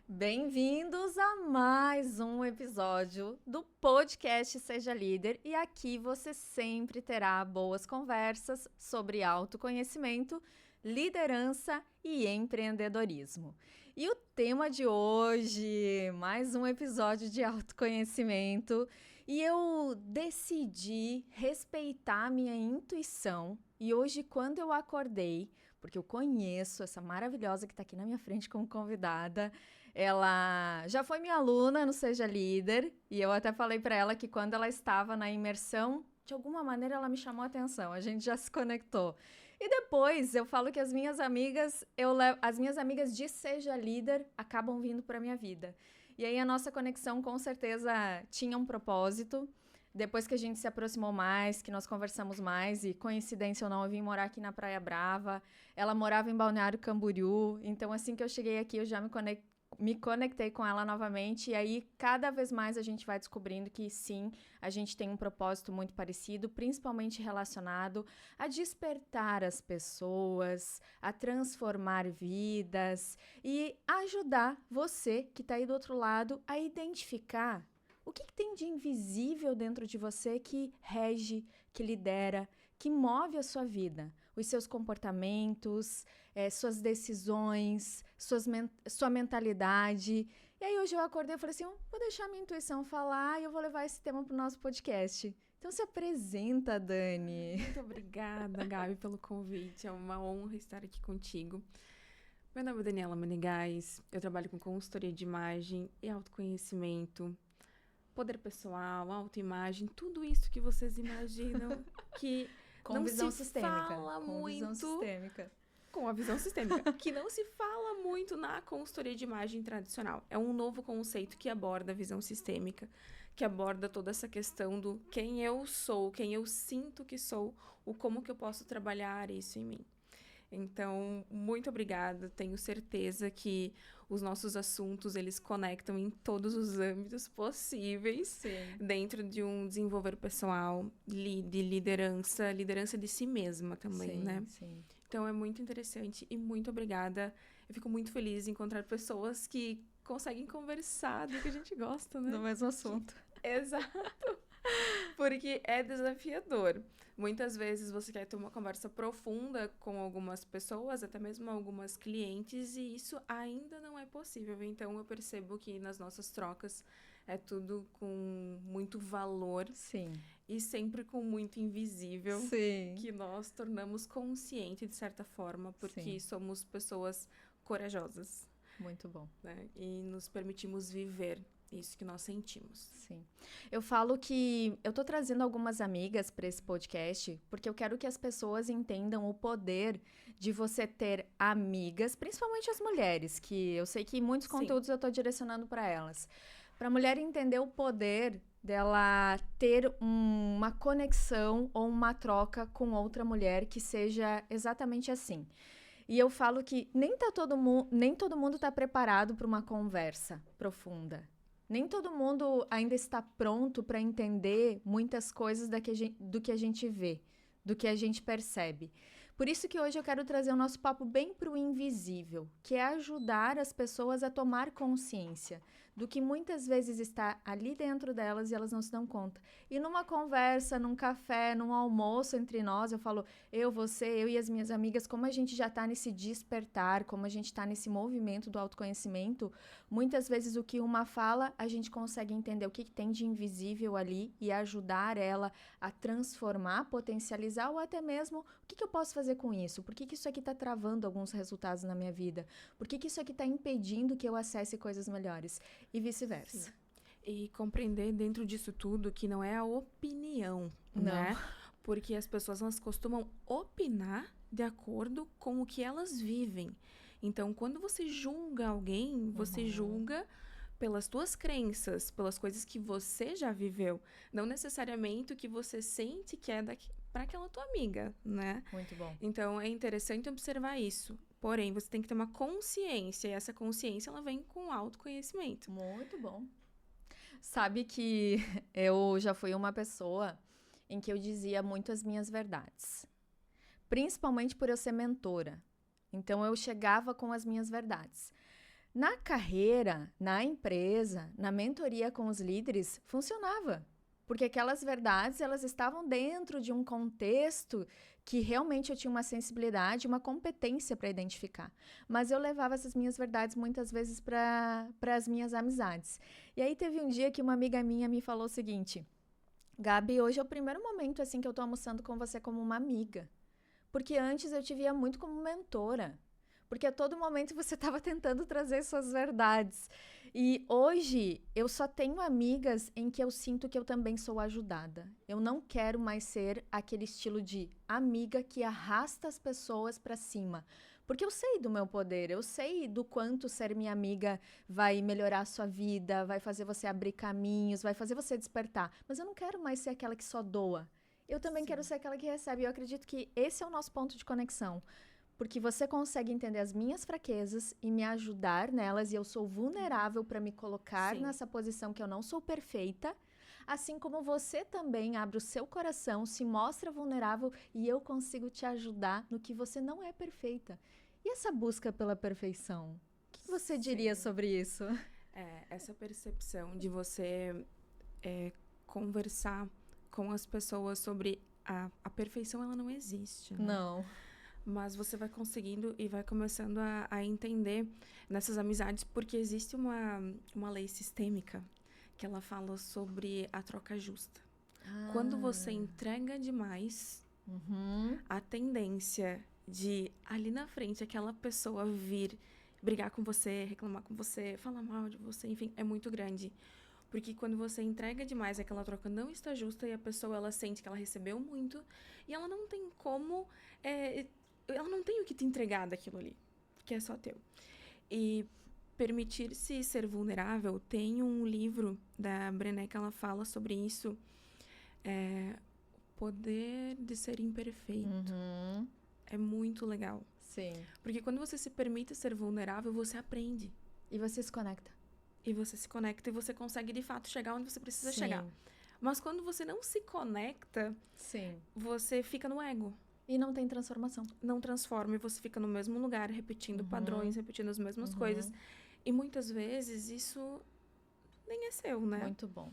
Bem-vindos a mais um episódio do podcast Seja Líder, e aqui você sempre terá boas conversas sobre autoconhecimento, liderança e empreendedorismo. E o tema de hoje, mais um episódio de autoconhecimento, e eu decidi respeitar a minha intuição. E hoje, quando eu acordei, porque eu conheço essa maravilhosa que está aqui na minha frente como convidada, ela já foi minha aluna no Seja Líder, e eu até falei para ela que quando ela estava na imersão, de alguma maneira ela me chamou a atenção, a gente já se conectou. E depois eu falo que as minhas amigas, as minhas amigas de Seja Líder acabam vindo para minha vida. E aí a nossa conexão com certeza tinha um propósito. Depois que a gente se aproximou mais, que nós conversamos mais, e coincidência ou não, eu vim morar aqui na Praia Brava. Ela morava em Balneário Camboriú, então assim que eu cheguei aqui eu já me conectei com ela novamente, e aí cada vez mais a gente vai descobrindo que sim, a gente tem um propósito muito parecido, principalmente relacionado a despertar as pessoas, a transformar vidas e ajudar você que está aí do outro lado a identificar o que tem de invisível dentro de você que rege, que lidera, que move a sua vida, os seus comportamentos, suas decisões, sua mentalidade. E aí hoje eu acordei e falei assim, vou deixar minha intuição falar e eu vou levar esse tema para o nosso podcast. Então se apresenta, Dani. Muito obrigada, Gabi, pelo convite. É uma honra estar aqui contigo. Meu nome é Daniela Menegais, eu trabalho com consultoria de imagem e autoconhecimento, poder pessoal, autoimagem, tudo isso que vocês imaginam que Com não visão se sistêmica. fala Com muito. visão sistêmica. Com a visão sistêmica, que não se fala muito na consultoria de imagem tradicional. É um novo conceito que aborda a visão sistêmica, que aborda toda essa questão do quem eu sou, quem eu sinto que sou, o como que eu posso trabalhar isso em mim. Então, muito obrigada. Tenho certeza que os nossos assuntos, eles conectam em todos os âmbitos possíveis. Sim. Dentro de um desenvolver pessoal, de liderança de si mesma também, Sim, né? sim. Então, é muito interessante e muito obrigada. Eu fico muito feliz em encontrar pessoas que conseguem conversar do que a gente gosta, né? Do mesmo assunto. Exato. Porque é desafiador. Muitas vezes você quer ter uma conversa profunda com algumas pessoas, até mesmo algumas clientes, e isso ainda não é possível. Então, eu percebo que nas nossas trocas é tudo com muito valor. Sim. E sempre com muito invisível. Sim. Que nós tornamos consciente, de certa forma, porque Sim. somos pessoas corajosas. Muito bom. Né? E nos permitimos viver isso que nós sentimos. Sim. Eu falo que eu tô trazendo algumas amigas para esse podcast porque eu quero que as pessoas entendam o poder de você ter amigas, principalmente as mulheres, que eu sei que muitos conteúdos eu tô direcionando para elas. Para a mulher entender o poder dela ter uma conexão ou uma troca com outra mulher que seja exatamente assim. E eu falo que nem todo mundo está preparado para uma conversa profunda. Nem todo mundo ainda está pronto para entender muitas coisas do que a gente vê, do que a gente percebe. Por isso que hoje eu quero trazer o nosso papo bem para o invisível, que é ajudar as pessoas a tomar consciência do que muitas vezes está ali dentro delas e elas não se dão conta. E numa conversa, num café, num almoço entre nós, eu falo, você, eu e as minhas amigas, como a gente já está nesse despertar, como a gente está nesse movimento do autoconhecimento, muitas vezes o que uma fala, a gente consegue entender o que tem de invisível ali e ajudar ela a transformar, potencializar ou até mesmo o que eu posso fazer com isso? Por que isso aqui está travando alguns resultados na minha vida? Por que isso aqui está impedindo que eu acesse coisas melhores? E vice-versa. Sim. E compreender dentro disso tudo que não é a opinião, né? Porque as pessoas, elas costumam opinar de acordo com o que elas vivem. Então, quando você julga alguém, você julga pelas tuas crenças, pelas coisas que você já viveu. Não necessariamente o que você sente que é para aquela tua amiga, né? Muito bom. Então, é interessante observar isso. Porém, você tem que ter uma consciência, e essa consciência, ela vem com autoconhecimento. Muito bom. Sabe que eu já fui uma pessoa em que eu dizia muito as minhas verdades. Principalmente por eu ser mentora. Então, eu chegava com as minhas verdades. Na carreira, na empresa, na mentoria com os líderes, funcionava. Porque aquelas verdades, elas estavam dentro de um contexto que realmente eu tinha uma sensibilidade, uma competência para identificar. Mas eu levava essas minhas verdades muitas vezes para as minhas amizades. E aí teve um dia que uma amiga minha me falou o seguinte: Gabi, hoje é o primeiro momento assim que eu tô almoçando com você como uma amiga. Porque antes eu te via muito como mentora. Porque a todo momento você estava tentando trazer suas verdades. E hoje eu só tenho amigas em que eu sinto que eu também sou ajudada. Eu não quero mais ser aquele estilo de amiga que arrasta as pessoas para cima. Porque eu sei do meu poder, eu sei do quanto ser minha amiga vai melhorar a sua vida, vai fazer você abrir caminhos, vai fazer você despertar. Mas eu não quero mais ser aquela que só doa. Eu também quero ser aquela que recebe. Eu acredito que esse é o nosso ponto de conexão. Porque você consegue entender as minhas fraquezas e me ajudar nelas, e eu sou vulnerável para me colocar nessa posição que eu não sou perfeita, assim como você também abre o seu coração, se mostra vulnerável e eu consigo te ajudar no que você não é perfeita. E essa busca pela perfeição? O que você diria sobre isso? Essa percepção de você conversar com as pessoas sobre a perfeição, ela não existe, né? Não. Mas você vai conseguindo e vai começando a entender nessas amizades, porque existe uma lei sistêmica que ela fala sobre a troca justa. Quando você entrega demais, a tendência de ali na frente aquela pessoa vir brigar com você, reclamar com você, falar mal de você, enfim, é muito grande. Porque quando você entrega demais, aquela troca não está justa e a pessoa, ela sente que ela recebeu muito e ela não tem como... ela não tem o que te entregar daquilo ali, que é só teu. E permitir-se ser vulnerável, tem um livro da Brené que ela fala sobre isso, o poder de ser imperfeito. É muito legal. Sim. Porque quando você se permite ser vulnerável, você aprende. E você se conecta. E você se conecta e você consegue, de fato, chegar onde você precisa chegar. Mas quando você não se conecta, você fica no ego. E não tem transformação. Não transforma e você fica no mesmo lugar, repetindo padrões, repetindo as mesmas coisas. E muitas vezes isso nem é seu, né? Muito bom.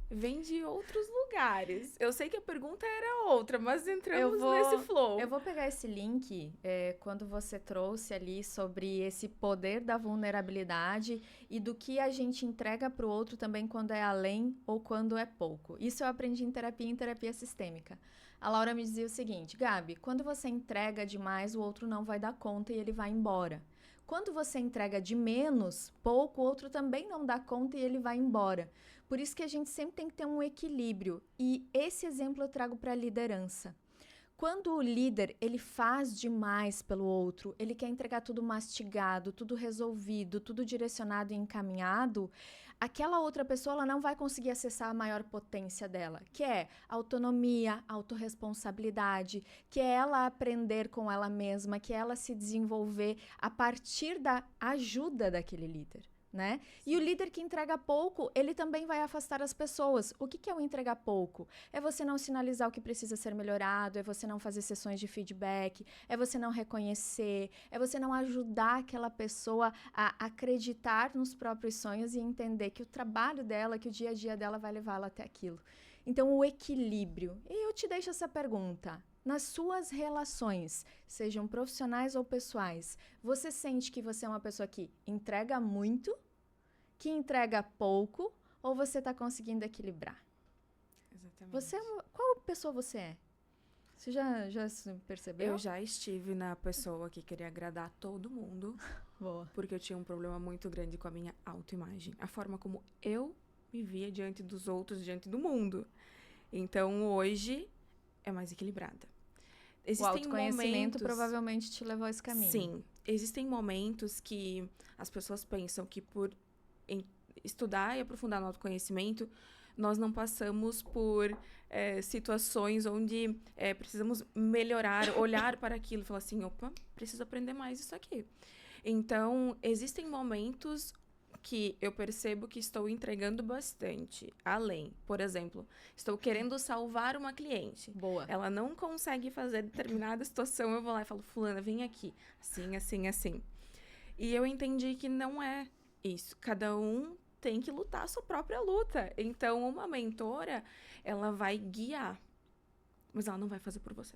Vem de outros lugares. Eu sei que a pergunta era outra, mas entramos nesse flow. Eu vou pegar esse link, quando você trouxe ali sobre esse poder da vulnerabilidade e do que a gente entrega para o outro também quando é além ou quando é pouco. Isso eu aprendi em terapia sistêmica. A Laura me dizia o seguinte: Gabi, quando você entrega demais, o outro não vai dar conta e ele vai embora. Quando você entrega de menos, pouco, o outro também não dá conta e ele vai embora. Por isso que a gente sempre tem que ter um equilíbrio. E esse exemplo eu trago para a liderança. Quando o líder, ele faz demais pelo outro, ele quer entregar tudo mastigado, tudo resolvido, tudo direcionado e encaminhado, aquela outra pessoa ela não vai conseguir acessar a maior potência dela, que é autonomia, autorresponsabilidade, que é ela aprender com ela mesma, que é ela se desenvolver a partir da ajuda daquele líder. Né? E o líder que entrega pouco, ele também vai afastar as pessoas. O que é o entregar pouco? É você não sinalizar o que precisa ser melhorado, é você não fazer sessões de feedback, é você não reconhecer, é você não ajudar aquela pessoa a acreditar nos próprios sonhos e entender que o trabalho dela, que o dia a dia dela vai levá-la até aquilo. Então, o equilíbrio. E eu te deixo essa pergunta. Nas suas relações, sejam profissionais ou pessoais, você sente que você é uma pessoa que entrega muito, que entrega pouco, ou você está conseguindo equilibrar? Exatamente. Qual pessoa você é? Você já percebeu? Eu já estive na pessoa que queria agradar todo mundo. Boa. Porque eu tinha um problema muito grande com a minha autoimagem. A forma como eu me via diante dos outros, diante do mundo. Então, hoje, é mais equilibrada. O autoconhecimento provavelmente te levou a esse caminho. Sim. Existem momentos que as pessoas pensam que por estudar e aprofundar no autoconhecimento, nós não passamos por situações onde precisamos melhorar, olhar para aquilo e falar assim, opa, preciso aprender mais isso aqui. Então, existem momentos que eu percebo que estou entregando bastante, além. Por exemplo, estou querendo salvar uma cliente. Boa. Ela não consegue fazer determinada situação, eu vou lá e falo, fulana, vem aqui. Assim, assim, assim. E eu entendi que não é isso. Cada um tem que lutar a sua própria luta. Então, uma mentora, ela vai guiar, mas ela não vai fazer por você.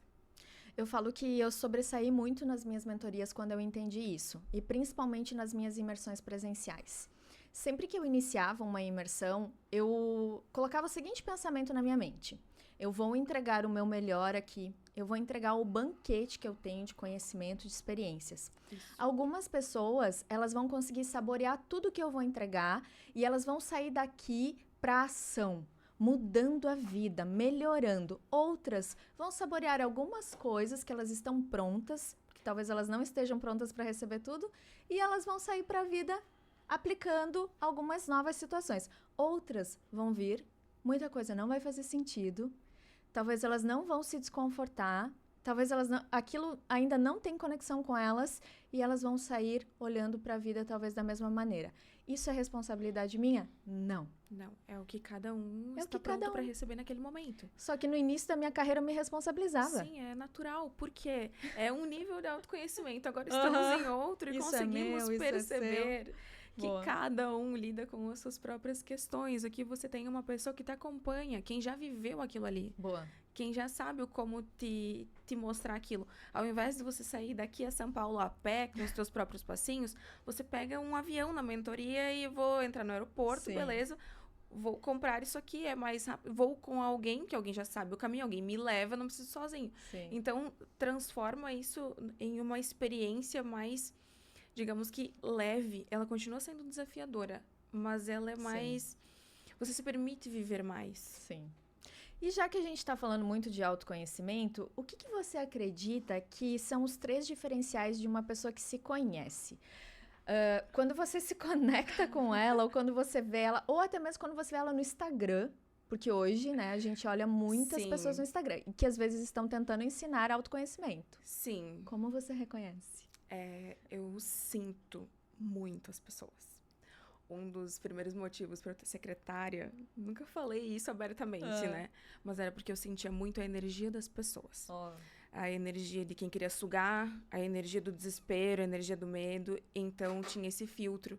Eu falo que eu sobressaí muito nas minhas mentorias quando eu entendi isso, e principalmente nas minhas imersões presenciais. Sempre que eu iniciava uma imersão, eu colocava o seguinte pensamento na minha mente: eu vou entregar o meu melhor aqui, eu vou entregar o banquete que eu tenho de conhecimento, de experiências. Isso. Algumas pessoas, elas vão conseguir saborear tudo que eu vou entregar e elas vão sair daqui para ação, mudando a vida, melhorando. Outras vão saborear algumas coisas que elas estão prontas, que talvez elas não estejam prontas para receber tudo, e elas vão sair para a vida aplicando algumas novas situações. Outras vão vir, muita coisa não vai fazer sentido, talvez elas não vão se desconfortar, talvez elas não, aquilo ainda não tem conexão com elas e elas vão sair olhando para a vida talvez da mesma maneira. Isso é responsabilidade minha? Não. Não, é o que cada um É o está que cada pronto um. para receber naquele momento. Só que no início da minha carreira eu me responsabilizava. Sim, é natural, porque é um nível de autoconhecimento. Agora estamos em outro e Isso é conseguimos meu, isso é perceber que Boa. cada um lida com as suas próprias questões. Aqui você tem uma pessoa que te acompanha, quem já viveu aquilo ali. Boa. Quem já sabe como te mostrar aquilo. Ao invés de você sair daqui a São Paulo a pé, com os seus próprios passinhos, você pega um avião na mentoria e vou entrar no aeroporto, Sim. beleza. Vou comprar isso aqui, é mais rápido. Vou com alguém, que alguém já sabe o caminho, alguém me leva, não preciso sozinho. Sim. Então, transforma isso em uma experiência mais, digamos que, leve. Ela continua sendo desafiadora, mas ela é mais... Você se permite viver mais. Sim. E já que a gente está falando muito de autoconhecimento, o que você acredita que são os 3 diferenciais de uma pessoa que se conhece? Quando você se conecta com ela, ou quando você vê ela, ou até mesmo quando você vê ela no Instagram, porque hoje, né, a gente olha muitas Sim. pessoas no Instagram, e que às vezes estão tentando ensinar autoconhecimento. Sim. Como você reconhece? Eu sinto muito as pessoas. Um dos primeiros motivos para eu ter secretária, nunca falei isso abertamente, né? Mas era porque eu sentia muito a energia das pessoas. A energia de quem queria sugar, a energia do desespero, a energia do medo. Então, tinha esse filtro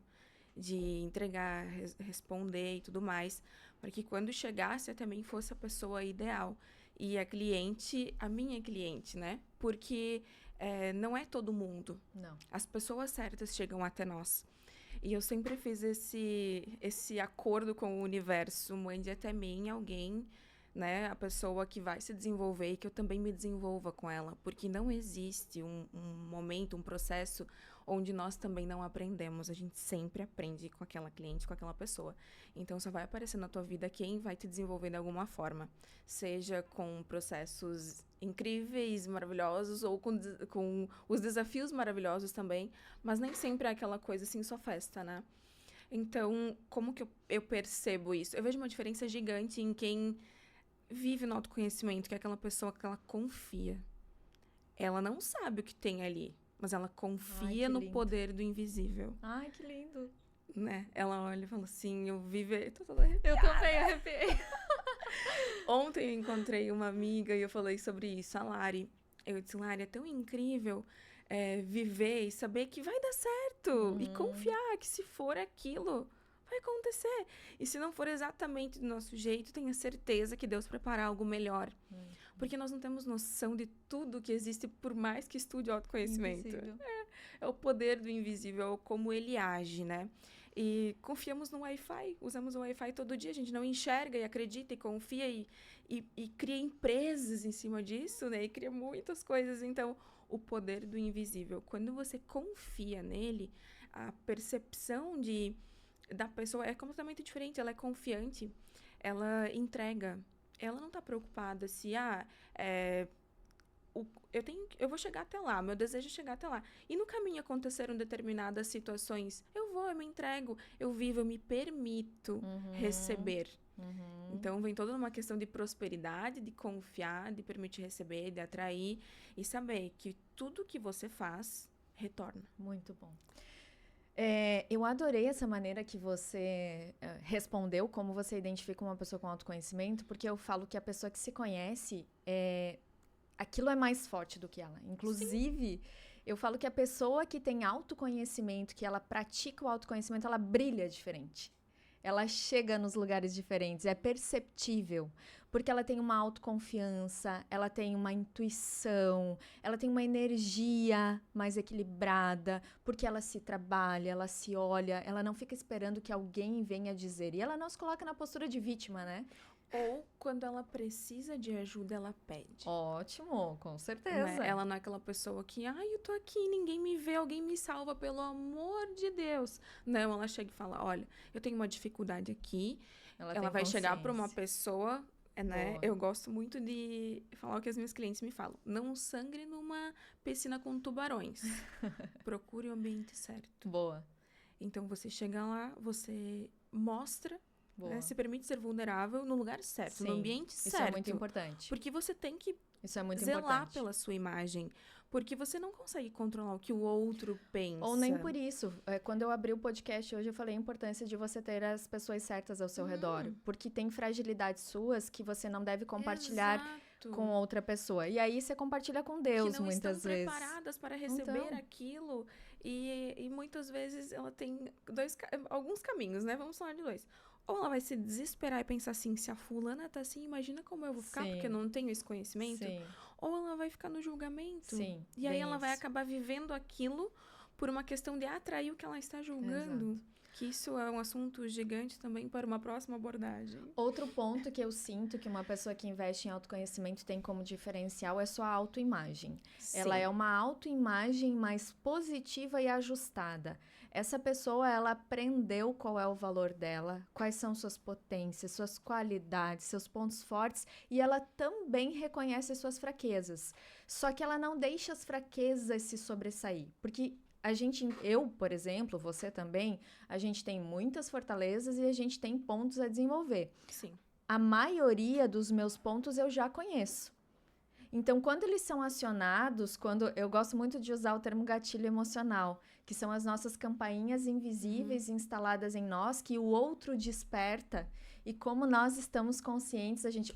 de entregar, responder e tudo mais, para que quando chegasse eu também fosse a pessoa ideal. E a cliente, a minha cliente, né? Porque não é todo mundo. Não. As pessoas certas chegam até nós. E eu sempre fiz esse acordo com o universo, mande até mim alguém, né, a pessoa que vai se desenvolver e que eu também me desenvolva com ela, porque não existe um momento, um processo onde nós também não aprendemos, a gente sempre aprende com aquela cliente, com aquela pessoa. Então só vai aparecer na tua vida quem vai te desenvolver de alguma forma, seja com processos incríveis, maravilhosos, ou com os desafios maravilhosos também, mas nem sempre é aquela coisa assim, só festa, né? Então, como que eu percebo isso? Eu vejo uma diferença gigante em quem vive no autoconhecimento, que é aquela pessoa que ela confia. Ela não sabe o que tem ali, mas ela confia no poder do invisível. Ai, que lindo. Né? Ela olha e fala assim, eu tô toda arrepiada. Eu também arrepiei. Ontem eu encontrei uma amiga e eu falei sobre isso, a Lari. Eu disse, Lari, é tão incrível viver e saber que vai dar certo. E confiar que se for aquilo, vai acontecer. E se não for exatamente do nosso jeito, tenha certeza que Deus preparou algo melhor. Porque nós não temos noção de tudo que existe, por mais que estude autoconhecimento. É o poder do invisível, como ele age, né? E confiamos no Wi-Fi, usamos o Wi-Fi todo dia, a gente não enxerga e acredita e confia e cria empresas em cima disso, né? E cria muitas coisas. Então, o poder do invisível. Quando você confia nele, a percepção da pessoa é completamente diferente. Ela é confiante, ela entrega. Ela não tá preocupada se, eu vou chegar até lá, meu desejo é chegar até lá. E no caminho aconteceram determinadas situações. Eu me entrego, eu vivo, eu me permito receber. Então, vem toda uma questão de prosperidade, de confiar, de permitir receber, de atrair e saber que tudo que você faz, retorna. Muito bom. Eu adorei essa maneira que você respondeu, como você identifica uma pessoa com autoconhecimento, porque eu falo que a pessoa que se conhece, aquilo é mais forte do que ela. Inclusive, Eu falo que a pessoa que tem autoconhecimento, que ela pratica o autoconhecimento, ela brilha diferente. Ela chega nos lugares diferentes, é perceptível, porque ela tem uma autoconfiança, ela tem uma intuição, ela tem uma energia mais equilibrada, porque ela se trabalha, ela se olha, ela não fica esperando que alguém venha dizer. E ela não se coloca na postura de vítima, né? Ou quando ela precisa de ajuda, ela pede. Ótimo, com certeza. Né? Ela não é aquela pessoa que, eu tô aqui, ninguém me vê, alguém me salva, pelo amor de Deus. Não, ela chega e fala, olha, eu tenho uma dificuldade aqui. Ela vai chegar para uma pessoa, né? Eu gosto muito de falar o que as minhas clientes me falam. Não sangre numa piscina com tubarões. Procure o ambiente certo. Boa. Então, você chega lá, você mostra, né, se permite ser vulnerável no lugar certo, Sim, no ambiente certo. Isso é muito importante. Porque você tem que isso é muito zelar importante. pela sua imagem. Porque você não consegue controlar o que o outro pensa. Ou nem por isso. Quando eu abri o podcast hoje, eu falei a importância de você ter as pessoas certas ao seu redor. Porque tem fragilidades suas que você não deve compartilhar com outra pessoa. E aí você compartilha com Deus, muitas vezes. Que não estão preparadas para receber aquilo. E muitas vezes ela tem alguns caminhos, né? Vamos falar de dois. Ou ela vai se desesperar e pensar assim, se a fulana tá assim, imagina como eu vou ficar, porque eu não tenho esse conhecimento. Sim. Ou ela vai ficar no julgamento. Sim, e aí ela vai acabar vivendo aquilo por uma questão de atrair o que ela está julgando. Exato. Que isso é um assunto gigante também para uma próxima abordagem. Outro ponto que eu sinto que uma pessoa que investe em autoconhecimento tem como diferencial é sua autoimagem. Sim. Ela é uma autoimagem mais positiva e ajustada. Essa pessoa, ela aprendeu qual é o valor dela, quais são suas potências, suas qualidades, seus pontos fortes, e ela também reconhece suas fraquezas. Só que ela não deixa as fraquezas se sobressair, porque eu, por exemplo, você também, a gente tem muitas fortalezas e a gente tem pontos a desenvolver. Sim. A maioria dos meus pontos eu já conheço. Então, quando eles são acionados, eu gosto muito de usar o termo gatilho emocional, que são as nossas campainhas invisíveis instaladas em nós, que o outro desperta. E como nós estamos conscientes, a gente,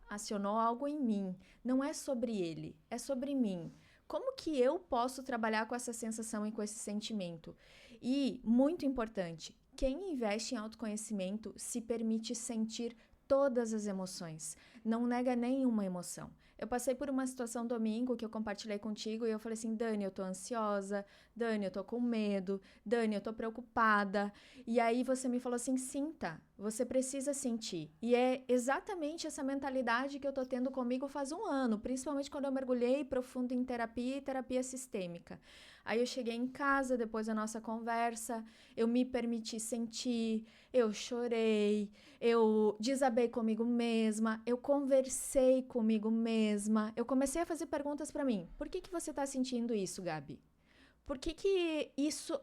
acionou algo em mim. Não é sobre ele, é sobre mim. Como que eu posso trabalhar com essa sensação e com esse sentimento? E, muito importante, quem investe em autoconhecimento se permite sentir todas as emoções. Não nega nenhuma emoção. Eu passei por uma situação domingo que eu compartilhei contigo e eu falei assim, Dani, eu tô ansiosa, Dani, eu tô com medo, Dani, eu tô preocupada. E aí você me falou assim, sinta, você precisa sentir. E é exatamente essa mentalidade que eu tô tendo comigo faz um ano, principalmente quando eu mergulhei profundo em terapia e terapia sistêmica. Aí eu cheguei em casa, depois da nossa conversa, eu me permiti sentir, eu chorei, eu desabei comigo mesma, eu conversei comigo mesma, eu comecei a fazer perguntas para mim. Por que você tá sentindo isso, Gabi? Por que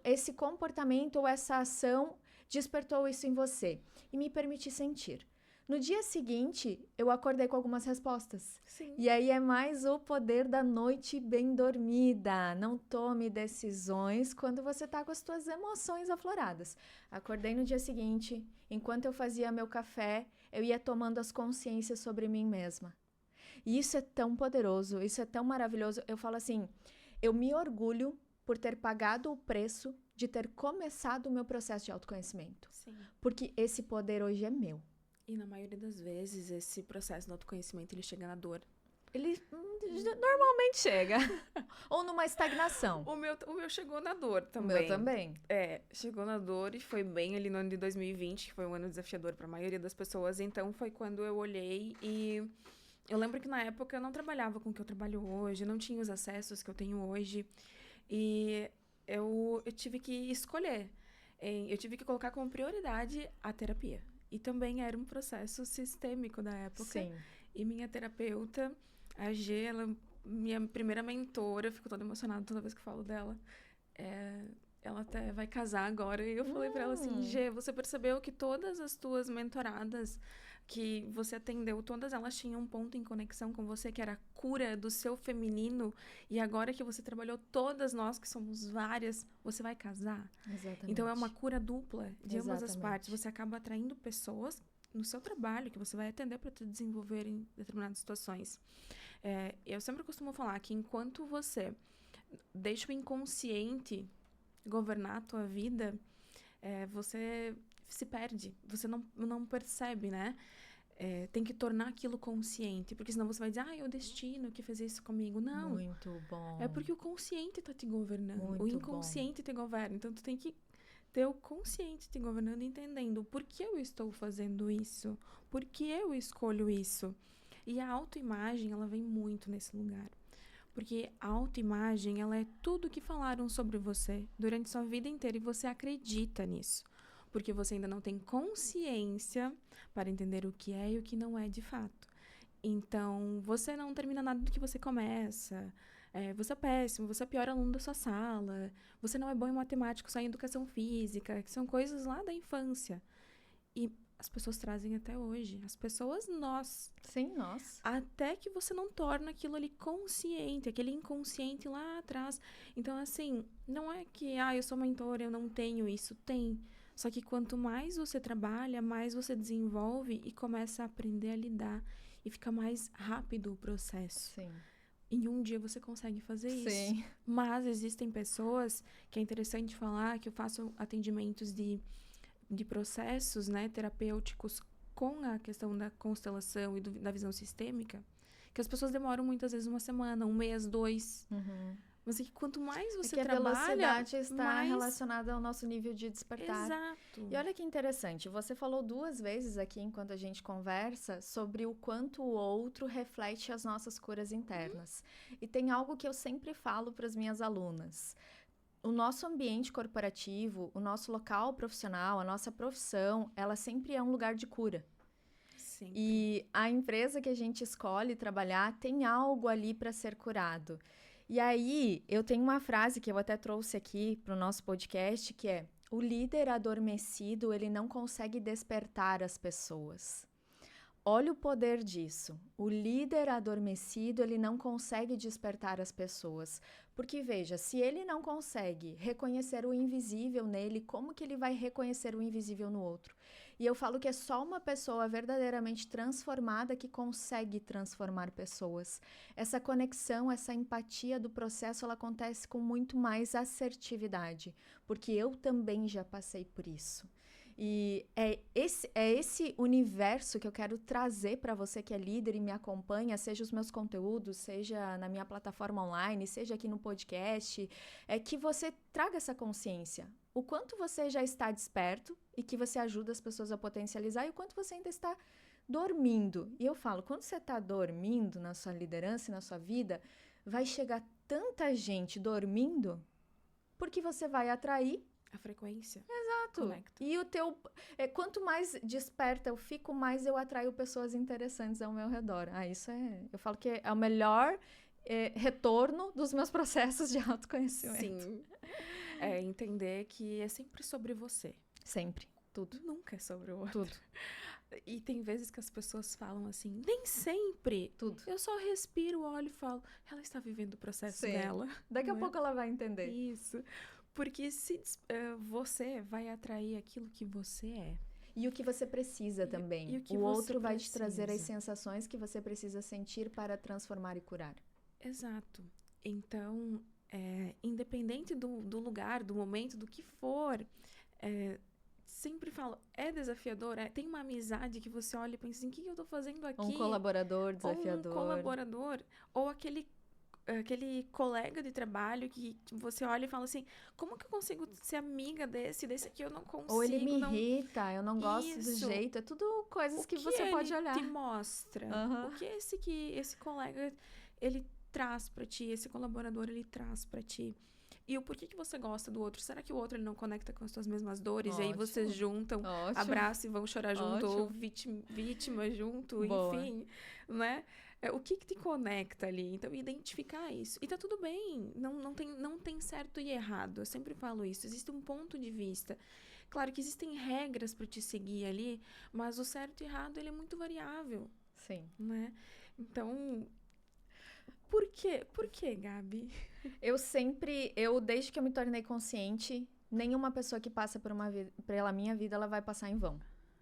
esse comportamento ou essa ação despertou isso em você? E me permiti sentir. No dia seguinte, eu acordei com algumas respostas. Sim. E aí é mais o poder da noite bem dormida. Não tome decisões quando você está com as suas emoções afloradas. Acordei no dia seguinte, enquanto eu fazia meu café, eu ia tomando as consciências sobre mim mesma. E isso é tão poderoso, isso é tão maravilhoso. Eu falo assim, eu me orgulho por ter pagado o preço de ter começado o meu processo de autoconhecimento. Sim. Porque esse poder hoje é meu. E na maioria das vezes, esse processo do autoconhecimento, ele chega na dor. Ele normalmente chega. Ou numa estagnação. O meu chegou na dor também. O meu também. Chegou na dor e foi bem ali no ano de 2020, que foi um ano desafiador para a maioria das pessoas. Então, foi quando eu olhei e eu lembro que na época eu não trabalhava com o que eu trabalho hoje, não tinha os acessos que eu tenho hoje. E eu tive que escolher. Eu tive que colocar como prioridade a terapia. E também era um processo sistêmico da época. Sim. E minha terapeuta, a G, ela, minha primeira mentora, eu fico toda emocionada toda vez que falo dela. Ela até vai casar agora. E eu falei pra ela assim, G, você percebeu que todas as tuas mentoradas que você atendeu, todas elas tinham um ponto em conexão com você, que era a cura do seu feminino. E agora que você trabalhou todas nós, que somos várias, você vai casar. Exatamente. Então, é uma cura dupla de ambas as Exatamente. partes. Você acaba atraindo pessoas no seu trabalho que você vai atender para te desenvolver em determinadas situações. Eu sempre costumo falar que enquanto você deixa o inconsciente governar a tua vida, você se perde, você não percebe, né? Tem que tornar aquilo consciente, porque senão você vai dizer, é o destino que fez isso comigo. Não. Muito bom. É porque o consciente tá te governando, Muito o inconsciente te governa. Então, tu tem que ter o consciente te governando, entendendo por que eu estou fazendo isso, por que eu escolho isso. E a autoimagem, ela vem muito nesse lugar. Porque a autoimagem, ela é tudo que falaram sobre você durante sua vida inteira e você acredita nisso. Porque você ainda não tem consciência para entender o que é e o que não é de fato. Então, você não termina nada do que você começa. Você é péssimo, você é o pior aluno da sua sala. Você não é bom em matemática, só em educação física, que são coisas lá da infância. E as pessoas trazem até hoje. As pessoas, nós. Sim, nós. Até que você não torna aquilo ali consciente, aquele inconsciente lá atrás. Então, assim, não é que, eu sou mentora, eu não tenho isso. Tem. Só que quanto mais você trabalha, mais você desenvolve e começa a aprender a lidar. E fica mais rápido o processo. Sim. Em um dia você consegue fazer isso. Sim. Mas existem pessoas, que é interessante falar, que eu faço atendimentos de processos, né, terapêuticos com a questão da constelação e da visão sistêmica, que as pessoas demoram muitas vezes 1 semana, 1 mês, 2. Uhum. Mas é que quanto mais você que trabalha, a velocidade está mais... relacionada ao nosso nível de despertar. Exato. E olha que interessante, você falou 2 vezes aqui, enquanto a gente conversa, sobre o quanto o outro reflete as nossas curas internas. E tem algo que eu sempre falo para as minhas alunas. O nosso ambiente corporativo, o nosso local profissional, a nossa profissão, ela sempre é um lugar de cura. Sim. E a empresa que a gente escolhe trabalhar tem algo ali para ser curado. E aí, eu tenho uma frase que eu até trouxe aqui para o nosso podcast, que é: o líder adormecido, ele não consegue despertar as pessoas. Olha o poder disso. O líder adormecido, ele não consegue despertar as pessoas. Porque, veja, se ele não consegue reconhecer o invisível nele, como que ele vai reconhecer o invisível no outro? E eu falo que é só uma pessoa verdadeiramente transformada que consegue transformar pessoas. Essa conexão, essa empatia do processo, ela acontece com muito mais assertividade. Porque eu também já passei por isso. E é esse universo que eu quero trazer para você que é líder e me acompanha, seja os meus conteúdos, seja na minha plataforma online, seja aqui no podcast, é que você traga essa consciência. O quanto você já está desperto e que você ajuda as pessoas a potencializar e o quanto você ainda está dormindo. E eu falo, quando você está dormindo na sua liderança e na sua vida, vai chegar tanta gente dormindo porque você vai atrair a frequência. Exato. Conecta. E quanto mais desperta eu fico, mais eu atraio pessoas interessantes ao meu redor. Isso eu falo que é o melhor retorno dos meus processos de autoconhecimento. Sim. Entender que é sempre sobre você. Sempre. Tudo. Nunca é sobre o outro. Tudo. E tem vezes que as pessoas falam assim, nem sempre. Tudo. Eu só respiro, olho e falo, ela está vivendo o processo dela. Daqui a pouco ela vai entender. Isso. Porque você vai atrair aquilo que você é. E o que você precisa também. E o que o outro você vai precisa. te trazer as sensações que você precisa sentir para transformar e curar. Exato. Então, independente do lugar, do momento, do que for, sempre falo, é desafiador? Tem uma amizade que você olha e pensa assim, o que eu tô fazendo aqui? Um colaborador desafiador. Ou um colaborador, ou aquele colega de trabalho que você olha e fala assim, como que eu consigo ser amiga desse aqui eu não consigo. Ou ele me irrita, eu não gosto do jeito. É tudo coisas que você pode olhar. O que ele te mostra? O que esse colega, ele traz pra ti, esse colaborador, ele traz pra ti. E o porquê que você gosta do outro? Será que o outro ele não conecta com as suas mesmas dores? Ótimo. E aí vocês juntam, abraçam e vão chorar junto, ou vítima junto, enfim, né? O que te conecta ali? Então, identificar isso. E tá tudo bem, não tem certo e errado. Eu sempre falo isso, existe um ponto de vista. Claro que existem regras para te seguir ali, mas o certo e errado, ele é muito variável. Sim. Né? Então, por quê? Por quê, Gabi? Desde que eu me tornei consciente, nenhuma pessoa que passa pela minha vida, ela vai passar em vão.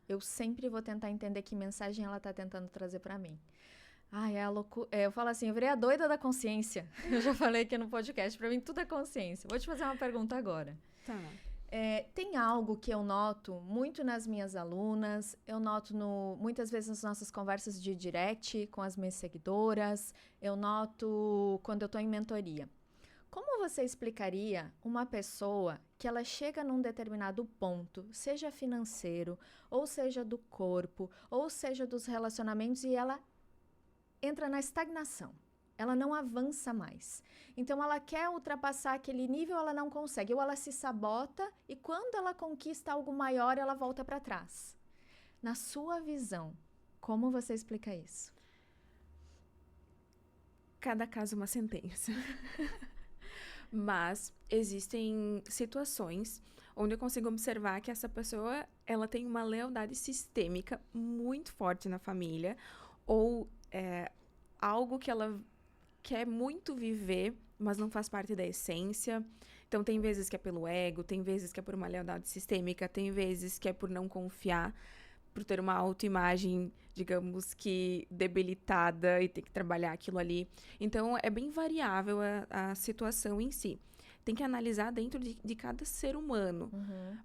Eu sempre vou tentar entender que mensagem ela tá tentando trazer para mim. Ai, é a loucura. Eu falo assim, eu virei a doida da consciência. Eu já falei aqui no podcast, pra mim tudo é consciência. Vou te fazer uma pergunta agora. Tá. Tem algo que eu noto muito nas minhas alunas, eu noto muitas vezes nas nossas conversas de direct com as minhas seguidoras, eu noto quando eu estou em mentoria. Como você explicaria uma pessoa que ela chega num determinado ponto, seja financeiro, ou seja do corpo, ou seja dos relacionamentos, e ela entra na estagnação? Ela não avança mais. Então, ela quer ultrapassar aquele nível, ela não consegue. Ou ela se sabota e quando ela conquista algo maior, ela volta para trás. Na sua visão, como você explica isso? Cada caso é uma sentença. Mas existem situações onde eu consigo observar que essa pessoa, ela tem uma lealdade sistêmica muito forte na família, ou algo que ela quer muito viver, mas não faz parte da essência. Então, tem vezes que é pelo ego, tem vezes que é por uma lealdade sistêmica, tem vezes que é por não confiar, por ter uma autoimagem, digamos que debilitada e ter que trabalhar aquilo ali. Então, é bem variável a situação em si. Tem que analisar dentro de cada ser humano.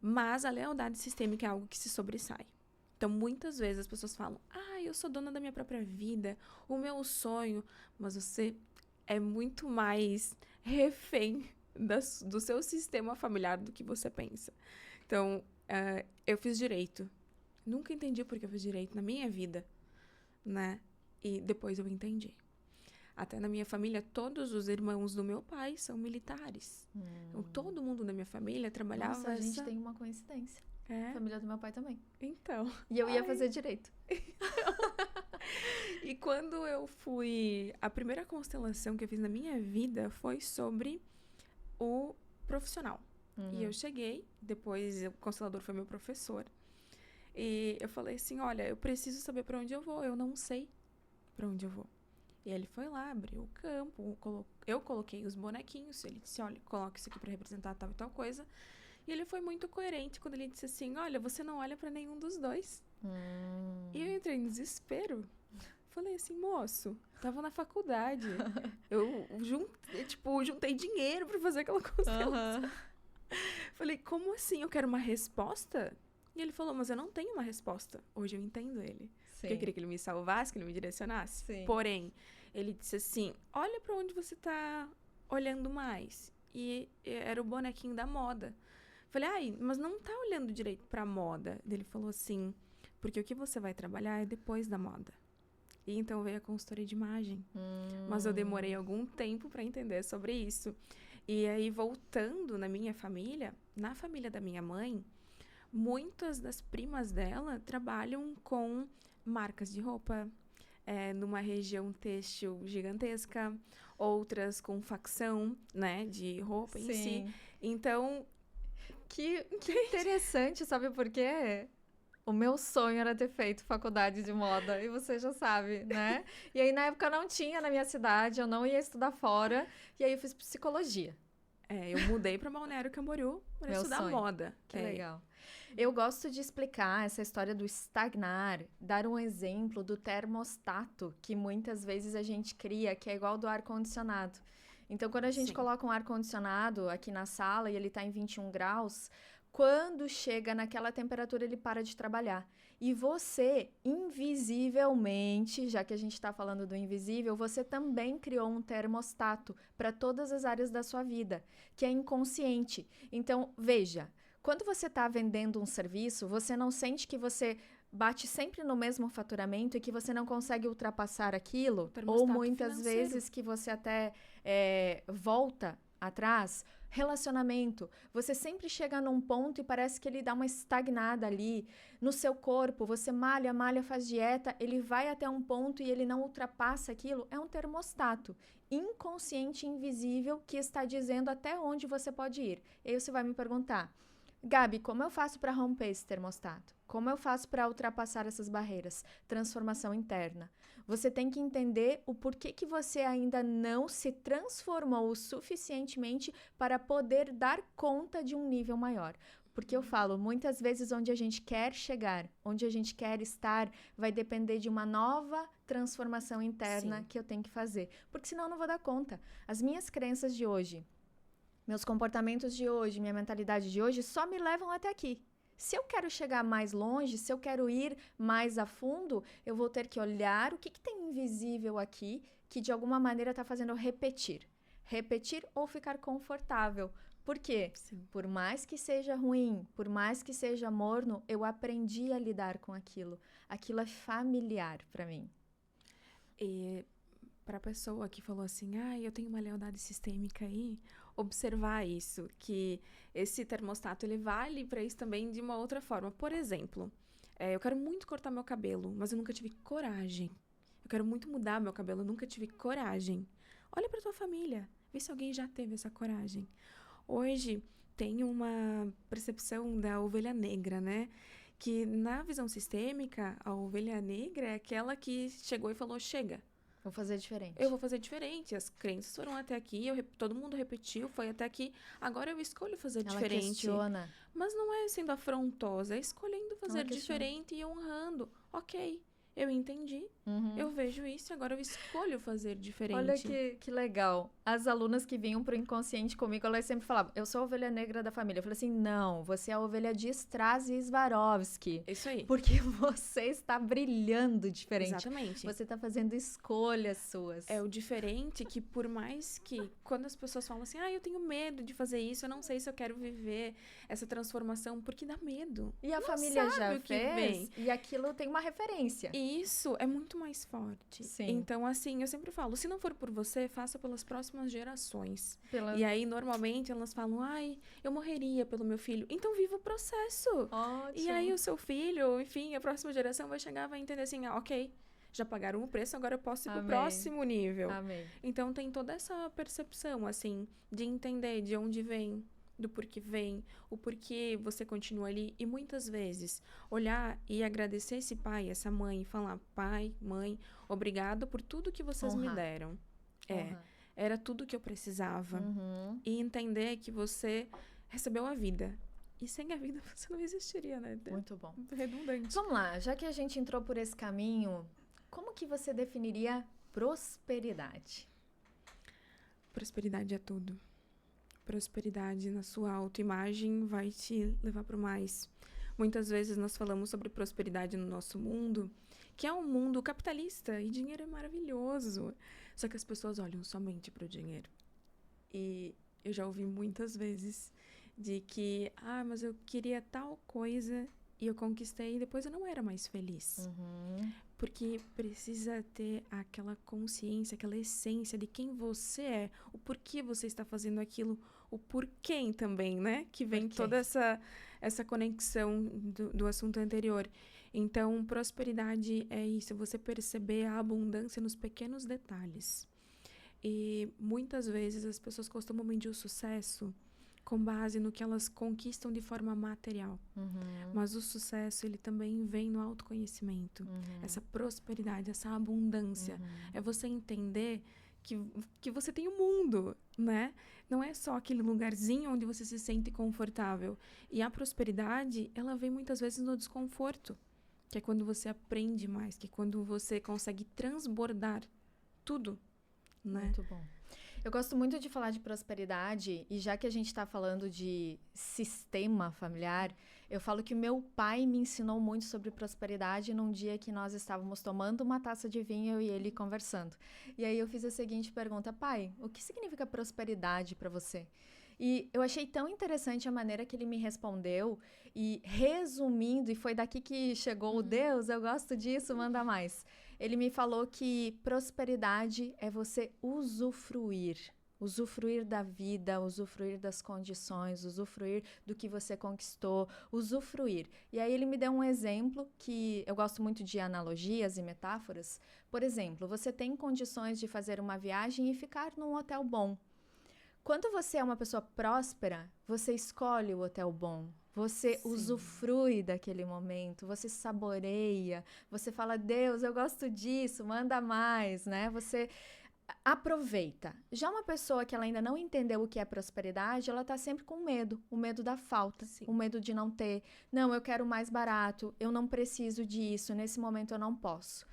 Mas a lealdade sistêmica é algo que se sobressai. Então, muitas vezes as pessoas falam, eu sou dona da minha própria vida, o meu sonho, mas você é muito mais refém do seu sistema familiar do que você pensa. Então, eu fiz direito. Nunca entendi por que eu fiz direito na minha vida, né? E depois eu entendi. Até na minha família, todos os irmãos do meu pai são militares. Então, todo mundo da minha família trabalhava... Nossa, a gente tem uma coincidência. A família do meu pai também. Então. E eu ia fazer direito. E quando eu fui... A primeira constelação que eu fiz na minha vida foi sobre o profissional. E eu cheguei, depois o constelador foi meu professor. E eu falei assim, olha, eu preciso saber para onde eu vou. Eu não sei para onde eu vou. E ele foi lá, abriu o campo, eu coloquei os bonequinhos. Ele disse, olha, coloca isso aqui para representar tal e tal coisa. E ele foi muito coerente quando ele disse assim, olha, você não olha para nenhum dos dois. E eu entrei em desespero. Falei assim, moço, tava na faculdade. Eu juntei dinheiro pra fazer aquela constelação. Falei, como assim? Eu quero uma resposta? E ele falou, mas eu não tenho uma resposta. Hoje eu entendo ele. Sim. Porque eu queria que ele me salvasse, que ele me direcionasse. Sim. Porém, ele disse assim, olha pra onde você tá olhando mais. E era o bonequinho da moda. Falei, mas não tá olhando direito pra moda. Ele falou assim, porque o que você vai trabalhar é depois da moda. E então veio a consultoria de imagem. Mas eu demorei algum tempo para entender sobre isso. E aí, voltando na minha família, na família da minha mãe, muitas das primas dela trabalham com marcas de roupa, numa região têxtil gigantesca, outras com facção, né, de roupa em si. Então, que interessante, sabe por quê? O meu sonho era ter feito faculdade de moda, e você já sabe, né? E aí, na época, não tinha na minha cidade, eu não ia estudar fora, e aí eu fiz psicologia. Eu mudei para Balneário Camboriú para estudar moda. Que legal. Eu gosto de explicar essa história do estagnar, dar um exemplo do termostato, que muitas vezes a gente cria, que é igual do ar-condicionado. Então, quando a gente coloca um ar-condicionado aqui na sala e ele está em 21 graus... Quando chega naquela temperatura, ele para de trabalhar. E você, invisivelmente, já que a gente está falando do invisível, você também criou um termostato para todas as áreas da sua vida, que é inconsciente. Então, veja, quando você está vendendo um serviço, você não sente que você bate sempre no mesmo faturamento e que você não consegue ultrapassar aquilo? Ou muitas vezes que você até volta atrás... Relacionamento, você sempre chega num ponto e parece que ele dá uma estagnada ali no seu corpo, você malha, faz dieta, ele vai até um ponto e ele não ultrapassa aquilo, é um termostato inconsciente, invisível, que está dizendo até onde você pode ir. E aí você vai me perguntar, Gabi, como eu faço para romper esse termostato? Como eu faço para ultrapassar essas barreiras? Transformação interna. Você tem que entender o porquê que você ainda não se transformou o suficientemente para poder dar conta de um nível maior. Porque eu falo, muitas vezes onde a gente quer chegar, onde a gente quer estar, vai depender de uma nova transformação interna Sim. que eu tenho que fazer. Porque senão eu não vou dar conta. As minhas crenças de hoje, meus comportamentos de hoje, minha mentalidade de hoje só me levam até aqui. Se eu quero chegar mais longe, se eu quero ir mais a fundo, eu vou ter que olhar o que tem invisível aqui que de alguma maneira está fazendo eu repetir. Repetir ou ficar confortável. Por quê? Sim. Por mais que seja ruim, por mais que seja morno, eu aprendi a lidar com aquilo. Aquilo é familiar para mim. E para a pessoa que falou assim, eu tenho uma lealdade sistêmica aí, observar isso, que esse termostato ele vale para isso também de uma outra forma. Por exemplo, eu quero muito cortar meu cabelo, mas eu nunca tive coragem. Eu quero muito mudar meu cabelo, eu nunca tive coragem. Olha para tua família, vê se alguém já teve essa coragem. Hoje tem uma percepção da ovelha negra, né? Que na visão sistêmica, a ovelha negra é aquela que chegou e falou, chega. Vou fazer diferente. Eu vou fazer diferente. As crenças foram até aqui, todo mundo repetiu, foi até aqui. Agora eu escolho fazer diferente. Ela questiona. Mas não é sendo afrontosa, é escolhendo fazer diferente e honrando. Ok, eu entendi, eu vejo isso e agora eu escolho fazer diferente. Olha que legal. As alunas que vinham pro inconsciente comigo, elas sempre falavam, eu sou a ovelha negra da família. Eu falei assim, não, você é a ovelha de Strazi e Swarovski. Isso aí. Porque você está brilhando diferente. Exatamente. Você está fazendo escolhas suas. É o diferente que por mais que, quando as pessoas falam assim, eu tenho medo de fazer isso, eu não sei se eu quero viver essa transformação, porque dá medo. E a não família já o que vem. E aquilo tem uma referência. E isso é muito mais forte. Sim. Então, assim, eu sempre falo, se não for por você, faça pelas próximas gerações. E aí, normalmente, elas falam, eu morreria pelo meu filho. Então, viva o processo. Ótimo. E aí, o seu filho, enfim, a próxima geração vai chegar, vai entender assim, ok, já pagaram o preço, agora eu posso ir pro próximo nível. Amém. Então, tem toda essa percepção, assim, de entender de onde vem, do porquê vem, o porquê você continua ali. E muitas vezes, olhar e agradecer esse pai, essa mãe, e falar, pai, mãe, obrigado por tudo que vocês me deram. Era tudo que eu precisava. E entender que você recebeu a vida. E sem a vida você não existiria, né? Muito bom. Redundante. Vamos lá, já que a gente entrou por esse caminho, como que você definiria prosperidade? Prosperidade é tudo. Prosperidade na sua autoimagem vai te levar para o mais. Muitas vezes nós falamos sobre prosperidade no nosso mundo, que é um mundo capitalista e dinheiro é maravilhoso. Só que as pessoas olham somente para o dinheiro. E eu já ouvi muitas vezes de que, mas eu queria tal coisa e eu conquistei e depois eu não era mais feliz. Porque precisa ter aquela consciência, aquela essência de quem você é, o porquê você está fazendo aquilo, o porquê também, né? Que vem toda essa conexão do assunto anterior. Então, prosperidade é isso, você perceber a abundância nos pequenos detalhes. E muitas vezes as pessoas costumam medir o sucesso com base no que elas conquistam de forma material. Mas o sucesso, ele também vem no autoconhecimento. Essa prosperidade, essa abundância. É você entender que você tem o mundo, né? Não é só aquele lugarzinho onde você se sente confortável. E a prosperidade, ela vem muitas vezes no desconforto. Que é quando você aprende mais, que é quando você consegue transbordar tudo, né? Muito bom. Eu gosto muito de falar de prosperidade, e já que a gente está falando de sistema familiar, eu falo que meu pai me ensinou muito sobre prosperidade num dia que nós estávamos tomando uma taça de vinho, eu e ele conversando. E aí eu fiz a seguinte pergunta: pai, o que significa prosperidade para você? E eu achei tão interessante a maneira que ele me respondeu, e resumindo, e foi daqui que chegou o Deus, eu gosto disso, manda mais. Ele me falou que prosperidade é você usufruir da vida, usufruir das condições, usufruir do que você conquistou, usufruir. E aí ele me deu um exemplo que eu gosto muito de analogias e metáforas. Por exemplo, você tem condições de fazer uma viagem e ficar num hotel bom. Quando você é uma pessoa próspera, você escolhe o hotel bom. Você usufrui daquele momento, você saboreia, você fala, Deus, eu gosto disso, manda mais, né? aproveita. Já uma pessoa que ela ainda não entendeu o que é prosperidade, ela tá sempre com medo, o medo da falta, Sim. o medo de não ter. Não, eu quero mais barato, eu não preciso disso, nesse momento eu não posso.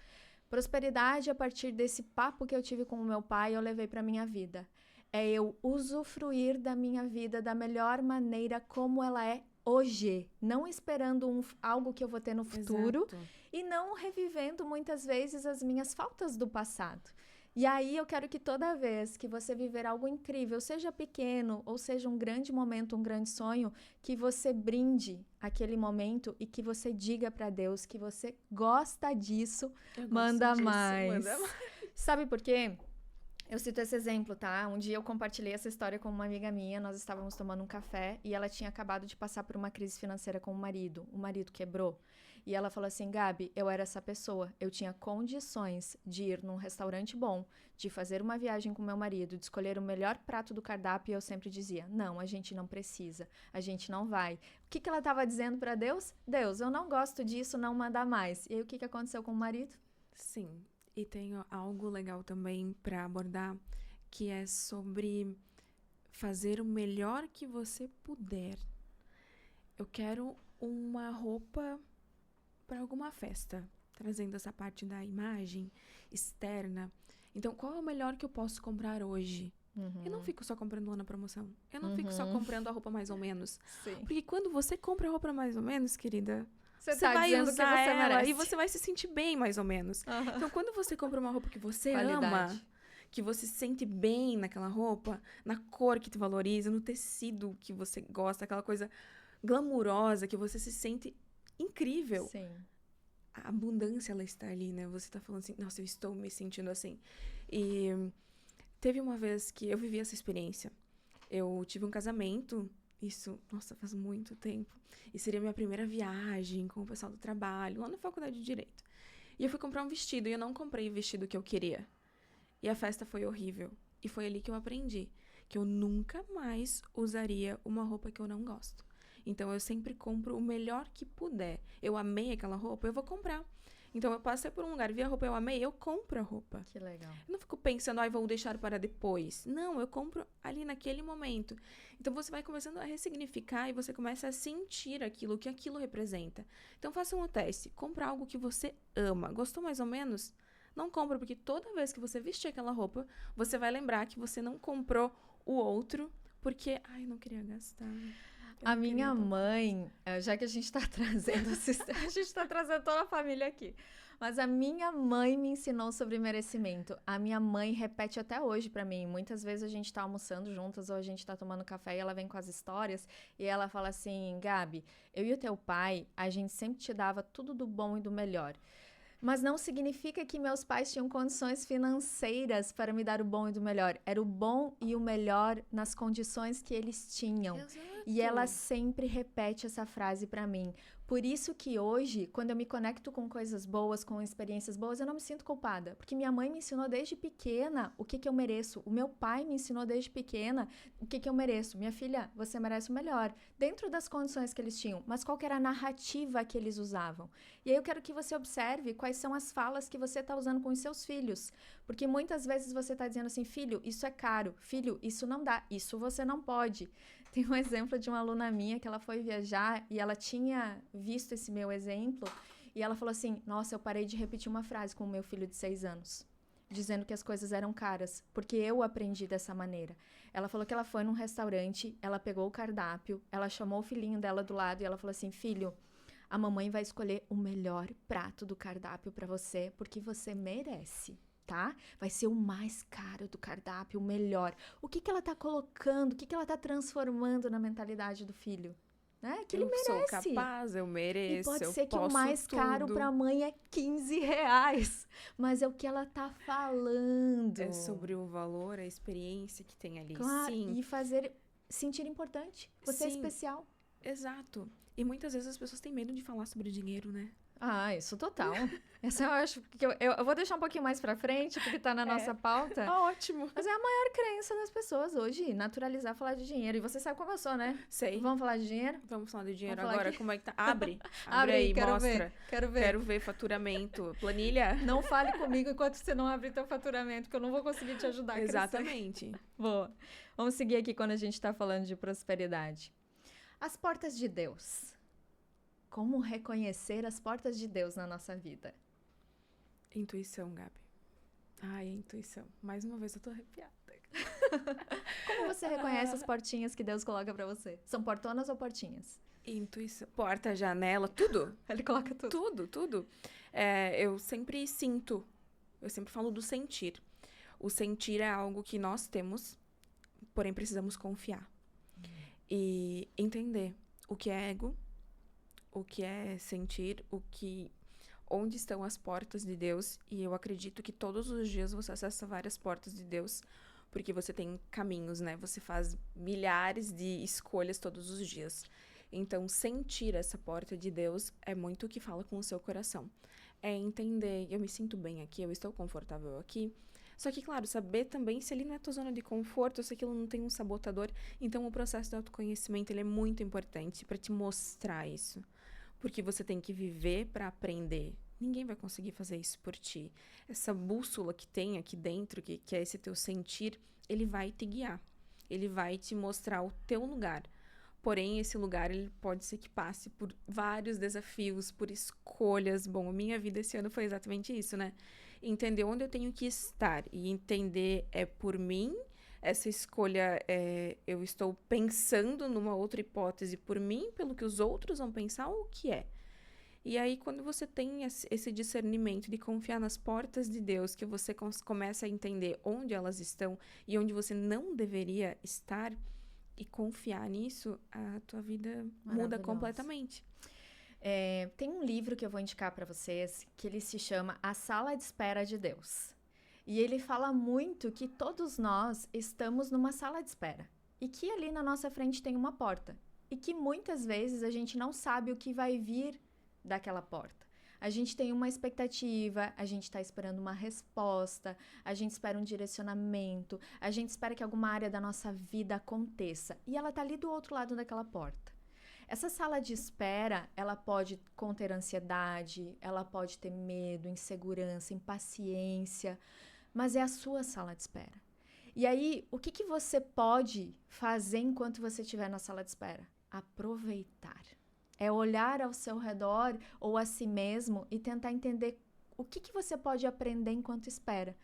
Prosperidade, a partir desse papo que eu tive com o meu pai, eu levei para minha vida. É eu usufruir da minha vida da melhor maneira como ela é hoje, não esperando algo que eu vou ter no futuro. Exato. E não revivendo muitas vezes as minhas faltas do passado. E aí eu quero que toda vez que você viver algo incrível, seja pequeno ou seja um grande momento, um grande sonho, que você brinde aquele momento e que você diga para Deus que você gosta disso, Eu gosto manda disso, mais. manda mais. Sabe por quê? Eu cito esse exemplo, tá? Um dia eu compartilhei essa história com uma amiga minha, nós estávamos tomando um café e ela tinha acabado de passar por uma crise financeira com o marido quebrou. E ela falou assim, Gabi, eu era essa pessoa, eu tinha condições de ir num restaurante bom, de fazer uma viagem com meu marido, de escolher o melhor prato do cardápio e eu sempre dizia, não, a gente não precisa, a gente não vai. O que ela estava dizendo para Deus? Deus, eu não gosto disso, não manda mais. E aí o que aconteceu com o marido? Sim. E tenho algo legal também para abordar, que é sobre fazer o melhor que você puder. Eu quero uma roupa para alguma festa, trazendo essa parte da imagem externa. Então, qual é o melhor que eu posso comprar hoje? Eu não fico só comprando lá na promoção. Eu não fico só comprando a roupa mais ou menos. Sim. Porque quando você compra a roupa mais ou menos, querida, Você você tá vai dizendo usar que você ela merece. e você vai se sentir bem, mais ou menos. Então, quando você compra uma roupa que você ama, Qualidade. que você se sente bem naquela roupa, na cor que te valoriza, no tecido que você gosta, aquela coisa glamurosa, que você se sente incrível. Sim. A abundância, ela está ali, né? Você tá falando assim, nossa, eu estou me sentindo assim. E teve uma vez que eu vivi essa experiência. Eu tive um casamento, isso, nossa, faz muito tempo. E seria minha primeira viagem com o pessoal do trabalho, lá na faculdade de Direito. E eu fui comprar um vestido, e eu não comprei o vestido que eu queria. E a festa foi horrível. E foi ali que eu aprendi que eu nunca mais usaria uma roupa que eu não gosto. Então, eu sempre compro o melhor que puder. Eu amei aquela roupa, eu vou comprar. Então, eu passei por um lugar, vi a roupa, eu amei, eu compro a roupa. Que legal. Eu não fico pensando, vou deixar para depois. Não, eu compro ali naquele momento. Então, você vai começando a ressignificar e você começa a sentir aquilo, o que aquilo representa. Então, faça um teste. Compra algo que você ama. Gostou mais ou menos? Não compra, porque toda vez que você vestir aquela roupa, você vai lembrar que você não comprou o outro, porque, eu não queria gastar. A minha mãe, já que a gente tá trazendo a gente tá trazendo toda a família aqui, mas a minha mãe me ensinou sobre merecimento. A minha mãe repete até hoje pra mim. Muitas vezes a gente tá almoçando juntas ou a gente tá tomando café e ela vem com as histórias e ela fala assim, Gabi, eu e o teu pai, a gente sempre te dava tudo do bom e do melhor. Mas não significa que meus pais tinham condições financeiras para me dar o bom e do melhor. Era o bom e o melhor nas condições que eles tinham. Exato. E ela sempre repete essa frase para mim. Por isso que hoje, quando eu me conecto com coisas boas, com experiências boas, eu não me sinto culpada. Porque minha mãe me ensinou desde pequena o que eu mereço. O meu pai me ensinou desde pequena o que eu mereço. Minha filha, você merece o melhor. Dentro das condições que eles tinham. Mas qual que era a narrativa que eles usavam? E aí eu quero que você observe quais são as falas que você está usando com os seus filhos. Porque muitas vezes você está dizendo assim, filho, isso é caro. Filho, isso não dá. Isso você não pode. Tem um exemplo de uma aluna minha que ela foi viajar e ela tinha visto esse meu exemplo e ela falou assim, nossa, eu parei de repetir uma frase com o meu filho de 6 anos, dizendo que as coisas eram caras, porque eu aprendi dessa maneira. Ela falou que ela foi num restaurante, ela pegou o cardápio, ela chamou o filhinho dela do lado e ela falou assim, filho, a mamãe vai escolher o melhor prato do cardápio para você, porque você merece. Tá? Vai ser o mais caro do cardápio, o melhor. O que ela tá colocando, o que ela tá transformando na mentalidade do filho? Né? Que ele merece. Eu sou capaz, eu mereço, E pode eu ser que o posso mais caro tudo. pra mãe é R$15, mas é o que ela tá falando. É sobre o valor, a experiência que tem ali. Claro, Sim. e fazer sentir importante. Você é Sim. especial. Exato. E muitas vezes as pessoas têm medo de falar sobre dinheiro, né? Ah, isso total. Essa eu acho que eu vou deixar um pouquinho mais pra frente, porque tá na nossa pauta. Ah, ótimo. Mas é a maior crença das pessoas hoje, naturalizar falar de dinheiro. E você sabe como eu sou, né? Sei. Vamos falar de dinheiro? Vamos falar de dinheiro Vamos falar agora. aqui? Como é que tá? Abre. Abre aí, quero mostra. ver, quero ver. Quero ver faturamento. Planilha? Não fale comigo enquanto você não abrir teu faturamento, que eu não vou conseguir te ajudar a crescer. Exatamente. Boa. Vamos seguir aqui quando a gente tá falando de prosperidade. As portas de Deus. Como reconhecer as portas de Deus na nossa vida? Intuição, Gabi. Ai, intuição. Mais uma vez eu tô arrepiada. Como você reconhece as portinhas que Deus coloca pra você? São portonas ou portinhas? Intuição. Porta, janela, tudo. Ele coloca tudo. Tudo. Eu sempre sinto. Eu sempre falo do sentir. O sentir é algo que nós temos, porém precisamos confiar. E entender o que é ego, o que é sentir, onde estão as portas de Deus. E eu acredito que todos os dias você acessa várias portas de Deus, porque você tem caminhos, né? Você faz milhares de escolhas todos os dias. Então, sentir essa porta de Deus é muito o que fala com o seu coração. É entender, eu me sinto bem aqui, eu estou confortável aqui. Só que, claro, saber também se ali não é tua zona de conforto, se aquilo não tem um sabotador. Então, o processo de autoconhecimento, ele é muito importante para te mostrar isso. Porque você tem que viver para aprender. Ninguém vai conseguir fazer isso por ti. Essa bússola que tem aqui dentro, que é esse teu sentir, ele vai te guiar. Ele vai te mostrar o teu lugar. Porém, esse lugar, ele pode ser que passe por vários desafios, por escolhas. Bom, a minha vida esse ano foi exatamente isso, né? Entender onde eu tenho que estar e entender por mim, essa escolha, eu estou pensando numa outra hipótese por mim, pelo que os outros vão pensar, ou o que é. E aí, quando você tem esse discernimento de confiar nas portas de Deus, que você começa a entender onde elas estão e onde você não deveria estar, e confiar nisso, a tua vida muda completamente. Tem um livro que eu vou indicar para vocês, que ele se chama A Sala de Espera de Deus. E ele fala muito que todos nós estamos numa sala de espera. E que ali na nossa frente tem uma porta. E que muitas vezes a gente não sabe o que vai vir daquela porta. A gente tem uma expectativa, a gente está esperando uma resposta, a gente espera um direcionamento, a gente espera que alguma área da nossa vida aconteça. E ela está ali do outro lado daquela porta. Essa sala de espera, ela pode conter ansiedade, ela pode ter medo, insegurança, impaciência, mas é a sua sala de espera. E aí, o que você pode fazer enquanto você estiver na sala de espera? Aproveitar. É olhar ao seu redor ou a si mesmo e tentar entender o que você pode aprender enquanto espera.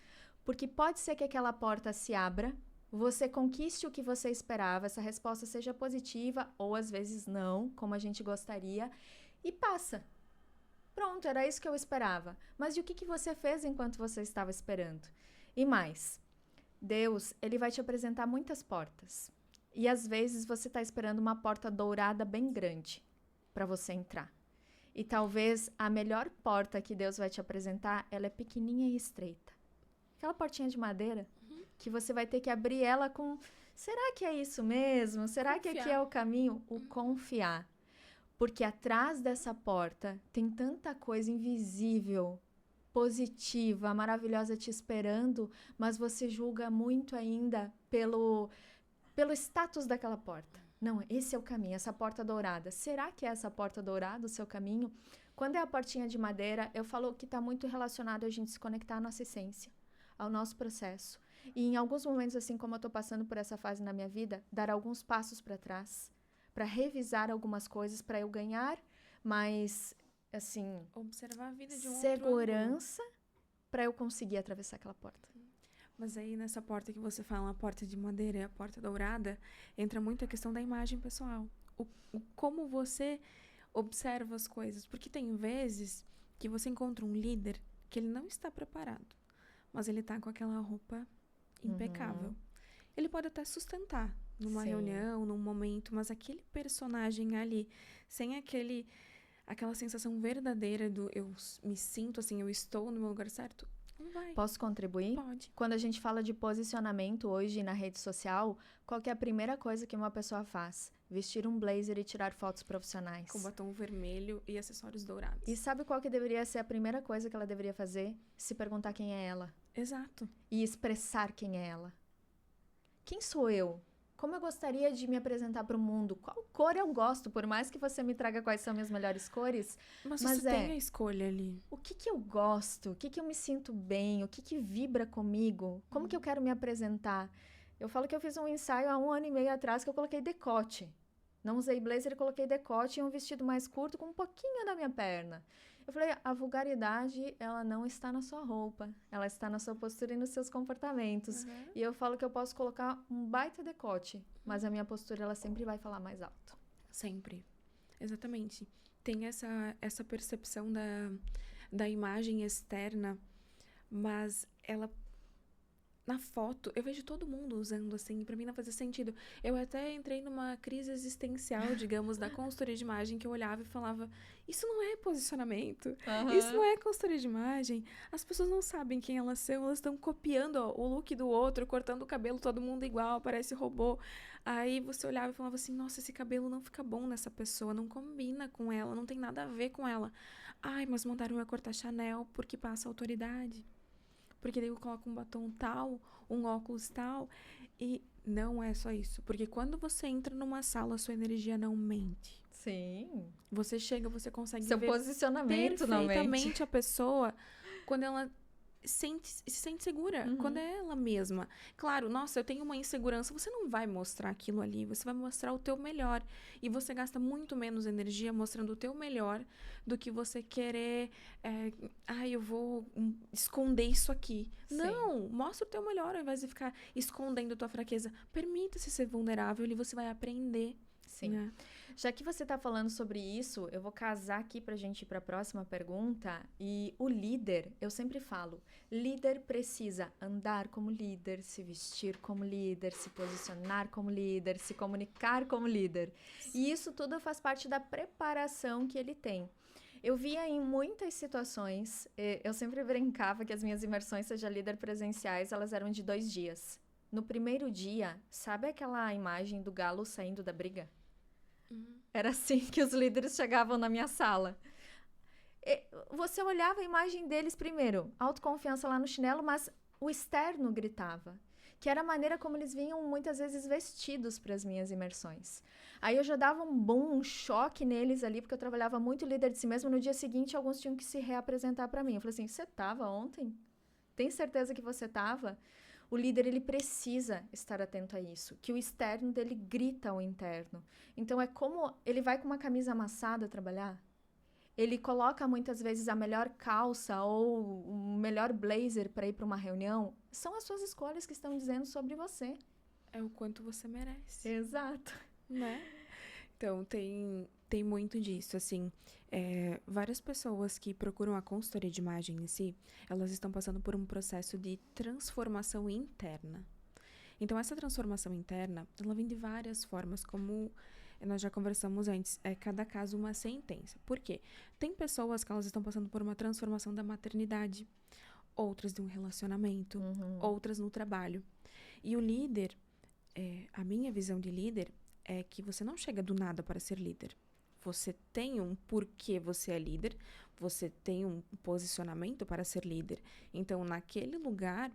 Porque pode ser que aquela porta se abra, você conquiste o que você esperava, essa resposta seja positiva ou às vezes não, como a gente gostaria, e passa. Pronto, era isso que eu esperava. Mas e o que você fez enquanto você estava esperando? E mais, Deus, ele vai te apresentar muitas portas. E às vezes você está esperando uma porta dourada bem grande para você entrar. E talvez a melhor porta que Deus vai te apresentar, ela é pequenininha e estreita. Aquela portinha de madeira que você vai ter que abrir ela com... Será que é isso mesmo? Será que aqui é o caminho? O confiar. Porque atrás dessa porta tem tanta coisa invisível, positiva, maravilhosa te esperando, mas você julga muito ainda pelo status daquela porta. Não, esse é o caminho, essa porta dourada. Será que é essa porta dourada o seu caminho? Quando é a portinha de madeira, eu falo que está muito relacionado a gente se conectar à nossa essência, ao nosso processo. E em alguns momentos, assim como eu estou passando por essa fase na minha vida, dar alguns passos para trás, para revisar algumas coisas, para eu ganhar mais, assim... Observar a vida de um segurança para eu conseguir atravessar aquela porta. Mas aí nessa porta que você fala, a porta de madeira e a porta dourada, entra muito a questão da imagem pessoal. Como você observa as coisas. Porque tem vezes que você encontra um líder que ele não está preparado, mas ele tá com aquela roupa impecável. Ele pode até sustentar numa reunião, num momento, mas aquele personagem ali, sem aquela sensação verdadeira do eu me sinto assim, eu estou no meu lugar certo, Não vai. Posso contribuir? Pode. Quando a gente fala de posicionamento hoje na rede social, qual que é a primeira coisa que uma pessoa faz? Vestir um blazer e tirar fotos profissionais. Com batom vermelho e acessórios dourados. E sabe qual que deveria ser a primeira coisa que ela deveria fazer? Se perguntar quem é ela. Exato. E expressar quem é ela. Quem sou eu? Como eu gostaria de me apresentar para o mundo? Qual cor eu gosto? Por mais que você me traga quais são minhas melhores cores. Mas você tem a escolha ali. O que eu gosto? O que eu me sinto bem? O que vibra comigo? Como que eu quero me apresentar? Eu falo que eu fiz um ensaio há 1 ano e meio atrás que eu coloquei decote. Não usei blazer e coloquei decote e um vestido mais curto com um pouquinho da minha perna. Eu falei, a vulgaridade, ela não está na sua roupa. Ela está na sua postura e nos seus comportamentos. E eu falo que eu posso colocar um baita decote, mas a minha postura, ela sempre vai falar mais alto. Sempre. Exatamente. Tem essa percepção da imagem externa, mas ela... Na foto, eu vejo todo mundo usando assim, pra mim não fazia sentido. Eu até entrei numa crise existencial, digamos, da consultoria de imagem, que eu olhava e falava, isso não é posicionamento, isso não é consultoria de imagem. As pessoas não sabem quem elas são, elas estão copiando o look do outro, cortando o cabelo todo mundo igual, parece robô. Aí você olhava e falava assim, nossa, esse cabelo não fica bom nessa pessoa, não combina com ela, não tem nada a ver com ela. Ai, mas mandaram eu cortar Chanel porque passa autoridade. Porque daí eu coloco um batom tal, um óculos tal. E não é só isso. Porque quando você entra numa sala, sua energia não mente. Sim. Você chega, você consegue Seu ver posicionamento não mente. perfeitamente a pessoa quando ela se sente segura, quando é ela mesma. Claro, nossa, eu tenho uma insegurança, você não vai mostrar aquilo ali, você vai mostrar o teu melhor. E você gasta muito menos energia mostrando o teu melhor do que você querer, eu vou esconder isso aqui. Sim. Não, mostra o teu melhor ao invés de ficar escondendo a tua fraqueza. Permita-se ser vulnerável e você vai aprender. Sim. Né? Já que você está falando sobre isso, eu vou casar aqui para a gente ir para a próxima pergunta. E o líder, eu sempre falo, líder precisa andar como líder, se vestir como líder, se posicionar como líder, se comunicar como líder. E isso tudo faz parte da preparação que ele tem. Eu via em muitas situações, eu sempre brincava que as minhas imersões, seja líder presenciais, elas eram de 2 dias. No primeiro dia, sabe aquela imagem do galo saindo da briga? Era assim que os líderes chegavam na minha sala. Você olhava a imagem deles primeiro, autoconfiança lá no chinelo, mas o externo gritava, que era a maneira como eles vinham muitas vezes vestidos para as minhas imersões. Aí eu já dava um boom, um choque neles ali, porque eu trabalhava muito líder de si mesmo. No dia seguinte, alguns tinham que se reapresentar para mim. Eu falei assim, você estava ontem? Tem certeza que você estava? O líder, ele precisa estar atento a isso, que o externo dele grita ao interno. Então, é como ele vai com uma camisa amassada trabalhar, ele coloca muitas vezes a melhor calça ou o melhor blazer para ir para uma reunião. São as suas escolhas que estão dizendo sobre você. É o quanto você merece. Exato. Né? Então, tem muito disso, assim. Várias pessoas que procuram a consultoria de imagem em si, elas estão passando por um processo de transformação interna. Então, essa transformação interna, ela vem de várias formas, como nós já conversamos antes. Cada caso uma sentença. Por quê? Tem pessoas que elas estão passando por uma transformação da maternidade, outras de um relacionamento, outras no trabalho. E o líder, a minha visão de líder, é que você não chega do nada para ser líder. Você tem um porquê você é líder, você tem um posicionamento para ser líder. Então, naquele lugar,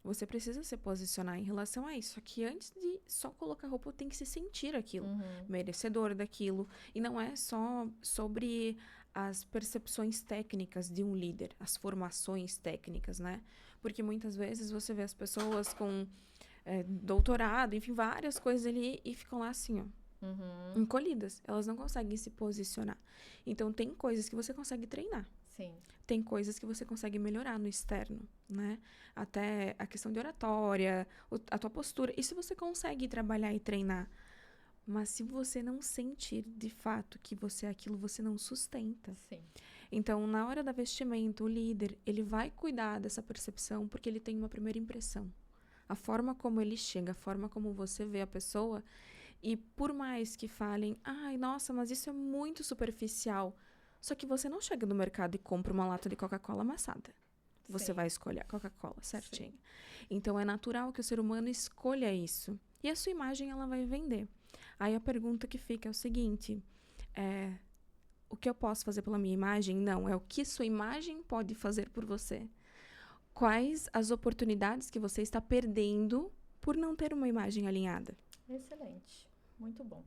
você precisa se posicionar em relação a isso. Só que antes de só colocar roupa, tem que se sentir aquilo, merecedor daquilo. E não é só sobre as percepções técnicas de um líder, as formações técnicas, né? Porque muitas vezes você vê as pessoas com doutorado, enfim, várias coisas ali e ficam lá assim, ó. Encolhidas, elas não conseguem se posicionar. Então, tem coisas que você consegue treinar. Sim. Tem coisas que você consegue melhorar no externo, né? Até a questão de oratória, a tua postura. Isso você consegue trabalhar e treinar. Mas se você não sentir de fato que você é aquilo, você não sustenta. Sim. Então, na hora da vestimenta, o líder, ele vai cuidar dessa percepção porque ele tem uma primeira impressão. A forma como ele chega, a forma como você vê a pessoa. E por mais que falem, ai, nossa, mas isso é muito superficial. Só que você não chega no mercado e compra uma lata de Coca-Cola amassada. você Sim. vai escolher a Coca-Cola, certinho. Então, é natural que o ser humano escolha isso. E a sua imagem, ela vai vender. Aí, a pergunta que fica é o seguinte, o que eu posso fazer pela minha imagem? Não, é o que sua imagem pode fazer por você. Quais as oportunidades que você está perdendo por não ter uma imagem alinhada? Excelente. Muito bom.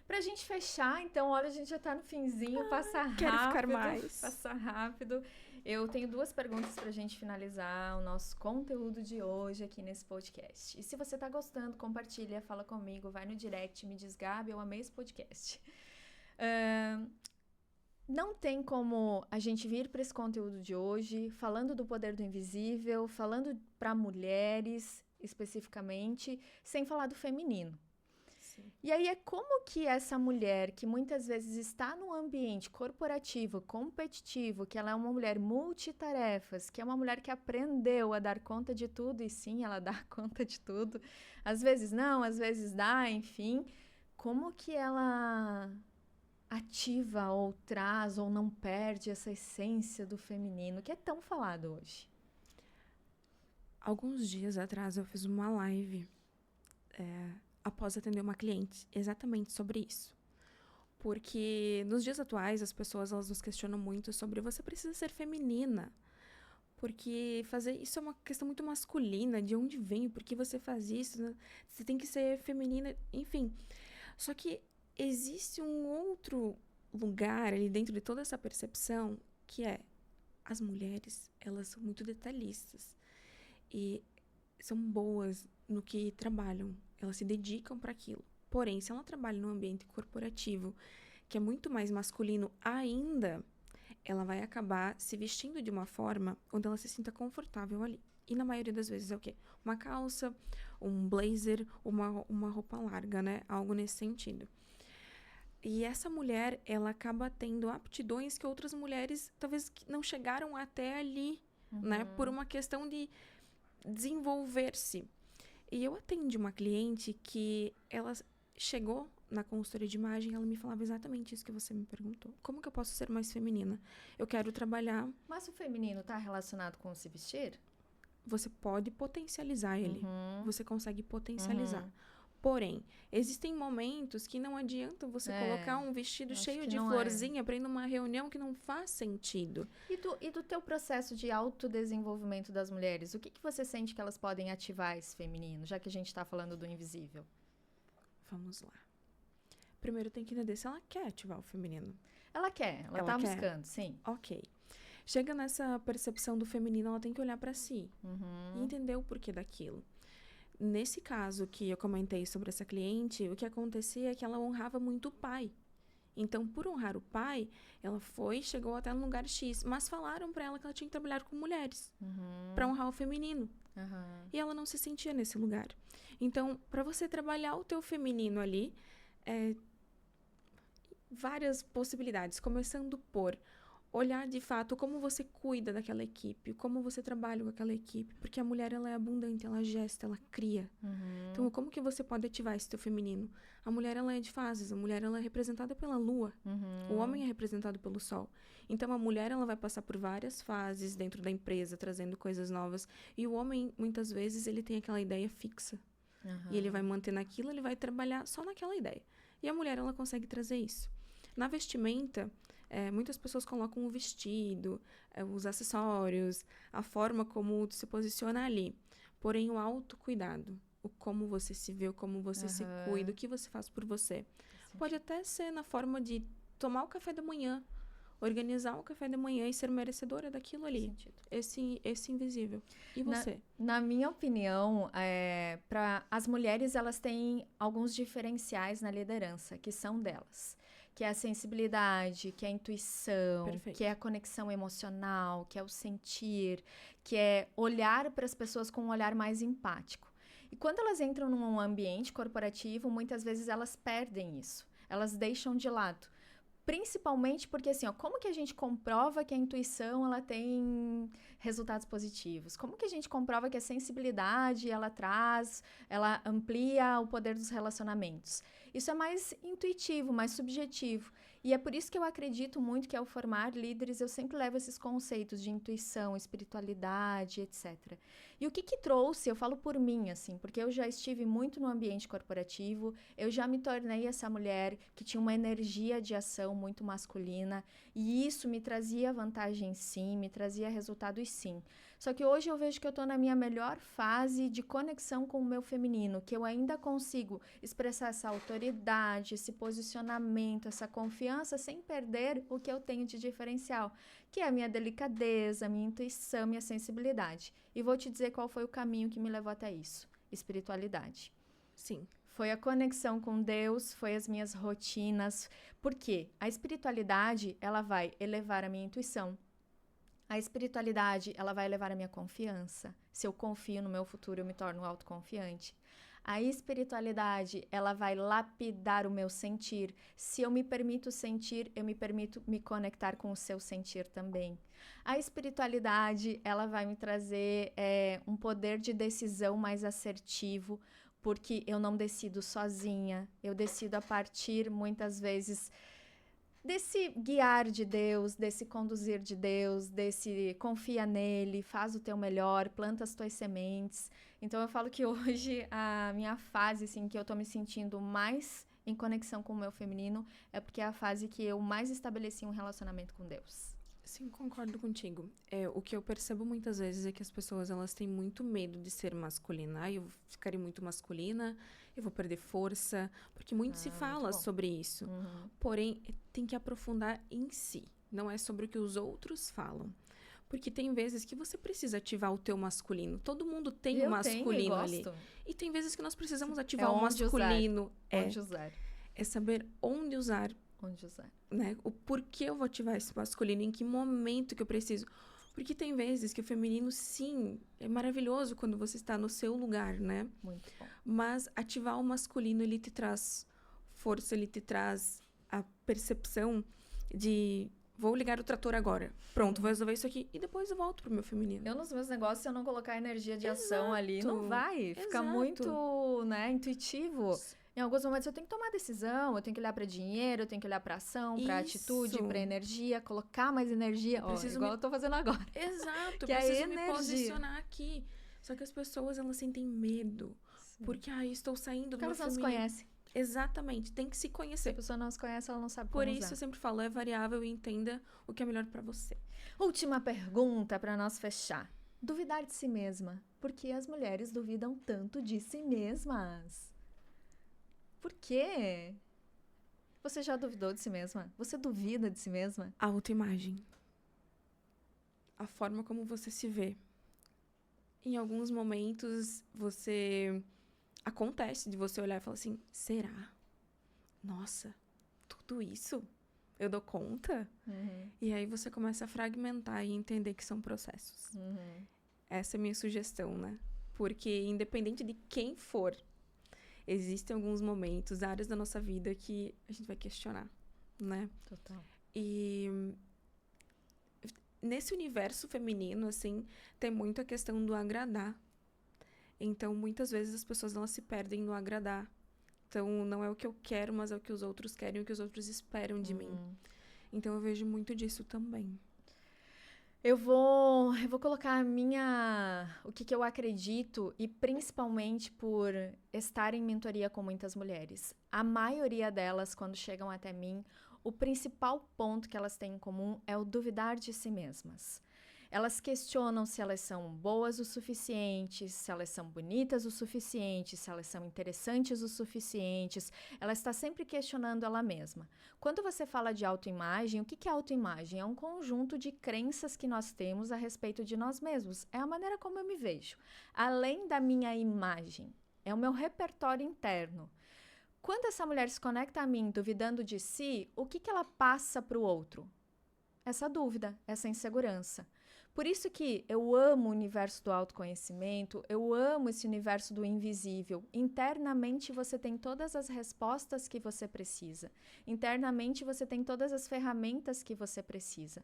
Pra gente fechar, então, olha, a gente já tá no finzinho, passa rápido. Quero ficar mais. Passa rápido. Eu tenho 2 perguntas pra gente finalizar o nosso conteúdo de hoje aqui nesse podcast. E se você tá gostando, compartilha, fala comigo, vai no direct, me diz, Gabi, eu amei esse podcast. Não tem como a gente vir para esse conteúdo de hoje falando do poder do invisível, falando para mulheres especificamente, sem falar do feminino. Sim. E aí é como que essa mulher que muitas vezes está num ambiente corporativo, competitivo, que ela é uma mulher multitarefas, que é uma mulher que aprendeu a dar conta de tudo, e sim, ela dá conta de tudo. Às vezes não, às vezes dá, enfim. Como que ela ativa ou traz ou não perde essa essência do feminino que é tão falado hoje? Alguns dias atrás eu fiz uma live após atender uma cliente exatamente sobre isso. Porque nos dias atuais as pessoas elas nos questionam muito sobre você precisa ser feminina. Porque fazer isso é uma questão muito masculina, de onde vem, por que você faz isso, né? Você tem que ser feminina, enfim. Só que existe um outro lugar ali dentro de toda essa percepção que é as mulheres, elas são muito detalhistas e são boas no que trabalham, elas se dedicam para aquilo. Porém, se ela trabalha num ambiente corporativo que é muito mais masculino ainda, ela vai acabar se vestindo de uma forma onde ela se sinta confortável ali. E na maioria das vezes é o quê? Uma calça, um blazer, uma roupa larga, né? Algo nesse sentido. E essa mulher, ela acaba tendo aptidões que outras mulheres talvez não chegaram até ali, né? Por uma questão de desenvolver-se. E eu atendi uma cliente que ela chegou na consultoria de imagem, ela me falava exatamente isso que você me perguntou. Como que eu posso ser mais feminina? Eu quero trabalhar... Mas o feminino está relacionado com o se vestir? Você pode potencializar ele. Você consegue potencializar. Porém, existem momentos que não adianta você colocar um vestido cheio de florzinha para ir numa reunião que não faz sentido. E do teu processo de autodesenvolvimento das mulheres, o que você sente que elas podem ativar esse feminino, já que a gente está falando do invisível? Vamos lá. Primeiro tem que entender se ela quer ativar o feminino. Ela quer, ela tá buscando, sim. Ok. Chega nessa percepção do feminino, ela tem que olhar para si e entender o porquê daquilo. Nesse caso que eu comentei sobre essa cliente, o que acontecia é que ela honrava muito o pai. Então, por honrar o pai, ela chegou até no lugar X, mas falaram para ela que ela tinha que trabalhar com mulheres para honrar o feminino. E ela não se sentia nesse lugar. Então, para você trabalhar o teu feminino ali, várias possibilidades, começando por olhar de fato como você cuida daquela equipe, como você trabalha com aquela equipe, porque a mulher ela é abundante, ela gesta, ela cria. Então, como que você pode ativar esse teu feminino? A mulher ela é de fases, a mulher ela é representada pela lua, o homem é representado pelo sol. Então, a mulher ela vai passar por várias fases dentro da empresa, trazendo coisas novas, e o homem, muitas vezes, ele tem aquela ideia fixa. E ele vai manter naquilo, ele vai trabalhar só naquela ideia. E a mulher, ela consegue trazer isso. Na vestimenta, muitas pessoas colocam o vestido, os acessórios, a forma como se posiciona ali. Porém, o autocuidado, o como você se vê, o como você se cuida, o que você faz por você. Pode até ser na forma de tomar o café da manhã, organizar o café da manhã e ser merecedora daquilo ali. Esse invisível. E você? Na minha opinião, as mulheres, elas têm alguns diferenciais na liderança, que são delas. Que é a sensibilidade, que é a intuição, que é a conexão emocional, que é o sentir, que é olhar para as pessoas com um olhar mais empático. E quando elas entram num ambiente corporativo, muitas vezes elas perdem isso. Elas deixam de lado. Principalmente porque, assim, como que a gente comprova que a intuição, ela tem resultados positivos? Como que a gente comprova que a sensibilidade, ela amplia o poder dos relacionamentos? Isso é mais intuitivo, mais subjetivo. E é por isso que eu acredito muito que ao formar líderes, eu sempre levo esses conceitos de intuição, espiritualidade, etc. E o que trouxe, eu falo por mim, assim, porque eu já estive muito no ambiente corporativo, eu já me tornei essa mulher que tinha uma energia de ação muito masculina, e isso me trazia vantagem sim, me trazia resultados sim. Só que hoje eu vejo que eu estou na minha melhor fase de conexão com o meu feminino, que eu ainda consigo expressar essa autoridade, esse posicionamento, essa confiança, sem perder o que eu tenho de diferencial, que é a minha delicadeza, minha intuição, minha sensibilidade. E vou te dizer qual foi o caminho que me levou até isso: espiritualidade. Sim. Foi a conexão com Deus, foi as minhas rotinas. Por quê? A espiritualidade, ela vai elevar a minha intuição. A espiritualidade, ela vai elevar a minha confiança. Se eu confio no meu futuro, eu me torno autoconfiante. A espiritualidade, ela vai lapidar o meu sentir. Se eu me permito sentir, eu me permito me conectar com o seu sentir também. A espiritualidade, ela vai me trazer um poder de decisão mais assertivo, porque eu não decido sozinha, eu decido a partir, muitas vezes, desse guiar de Deus, desse conduzir de Deus, desse confia nele, faz o teu melhor, planta as tuas sementes. Então eu falo que hoje a minha fase, assim, que eu tô me sentindo mais em conexão com o meu feminino é porque é a fase que eu mais estabeleci um relacionamento com Deus. Sim, concordo contigo. O que eu percebo muitas vezes é que as pessoas, elas têm muito medo de ser masculina. Eu ficarei muito masculina, eu vou perder força, porque muito se fala sobre isso. Uhum. Porém, tem que aprofundar em si, não é sobre o que os outros falam. Porque tem vezes que você precisa ativar o teu masculino. Todo mundo tem um masculino ali. E tem vezes que nós precisamos ativar o masculino. Onde usar. É saber onde usar. Onde usar. Né? O porquê eu vou ativar esse masculino, em que momento que eu preciso. Porque tem vezes que o feminino, sim, é maravilhoso quando você está no seu lugar, né? Muito bom. Mas ativar o masculino, ele te traz força, ele te traz a percepção de vou ligar o trator agora. Pronto, vou resolver isso aqui e depois eu volto pro meu feminino. Eu nos meus negócios, se eu não colocar energia de ação ali, não vai. Fica muito, né, intuitivo. Em alguns momentos eu tenho que tomar decisão, eu tenho que olhar para dinheiro, eu tenho que olhar para ação, para atitude, para energia, colocar mais energia, igual eu tô fazendo agora. Exato, que preciso é me posicionar aqui. Só que as pessoas, elas sentem medo. Sim. Porque, estou saindo do meu feminino. Porque elas não se conhecem. Exatamente, tem que se conhecer. Se a pessoa não se conhece, ela não sabe como usar. Por isso eu sempre falo, é variável e entenda o que é melhor para você. Última pergunta para nós fechar. Duvidar de si mesma. Por que as mulheres duvidam tanto de si mesmas? Por quê? Você já duvidou de si mesma? Você duvida de si mesma? A autoimagem. A forma como você se vê. Em alguns momentos, acontece de você olhar e falar assim, será? Nossa, tudo isso? Eu dou conta? Uhum. E aí você começa a fragmentar e entender que são processos. Uhum. Essa é a minha sugestão, né? Porque independente de quem for, existem alguns momentos, áreas da nossa vida que a gente vai questionar, né? Total. E nesse universo feminino, assim, tem muito a questão do agradar. Então, muitas vezes as pessoas, elas se perdem no agradar. Então, não é o que eu quero, mas é o que os outros querem, o que os outros esperam de mim. Então, eu vejo muito disso também. Eu vou colocar o que eu acredito, e principalmente por estar em mentoria com muitas mulheres. A maioria delas, quando chegam até mim, o principal ponto que elas têm em comum é o duvidar de si mesmas. Elas questionam se elas são boas o suficiente, se elas são bonitas o suficiente, se elas são interessantes o suficientes. Ela está sempre questionando ela mesma. Quando você fala de autoimagem, o que é autoimagem? É um conjunto de crenças que nós temos a respeito de nós mesmos. É a maneira como eu me vejo. Além da minha imagem, é o meu repertório interno. Quando essa mulher se conecta a mim duvidando de si, o que ela passa para o outro? Essa dúvida, essa insegurança. Por isso que eu amo o universo do autoconhecimento, eu amo esse universo do invisível. Internamente você tem todas as respostas que você precisa. Internamente você tem todas as ferramentas que você precisa.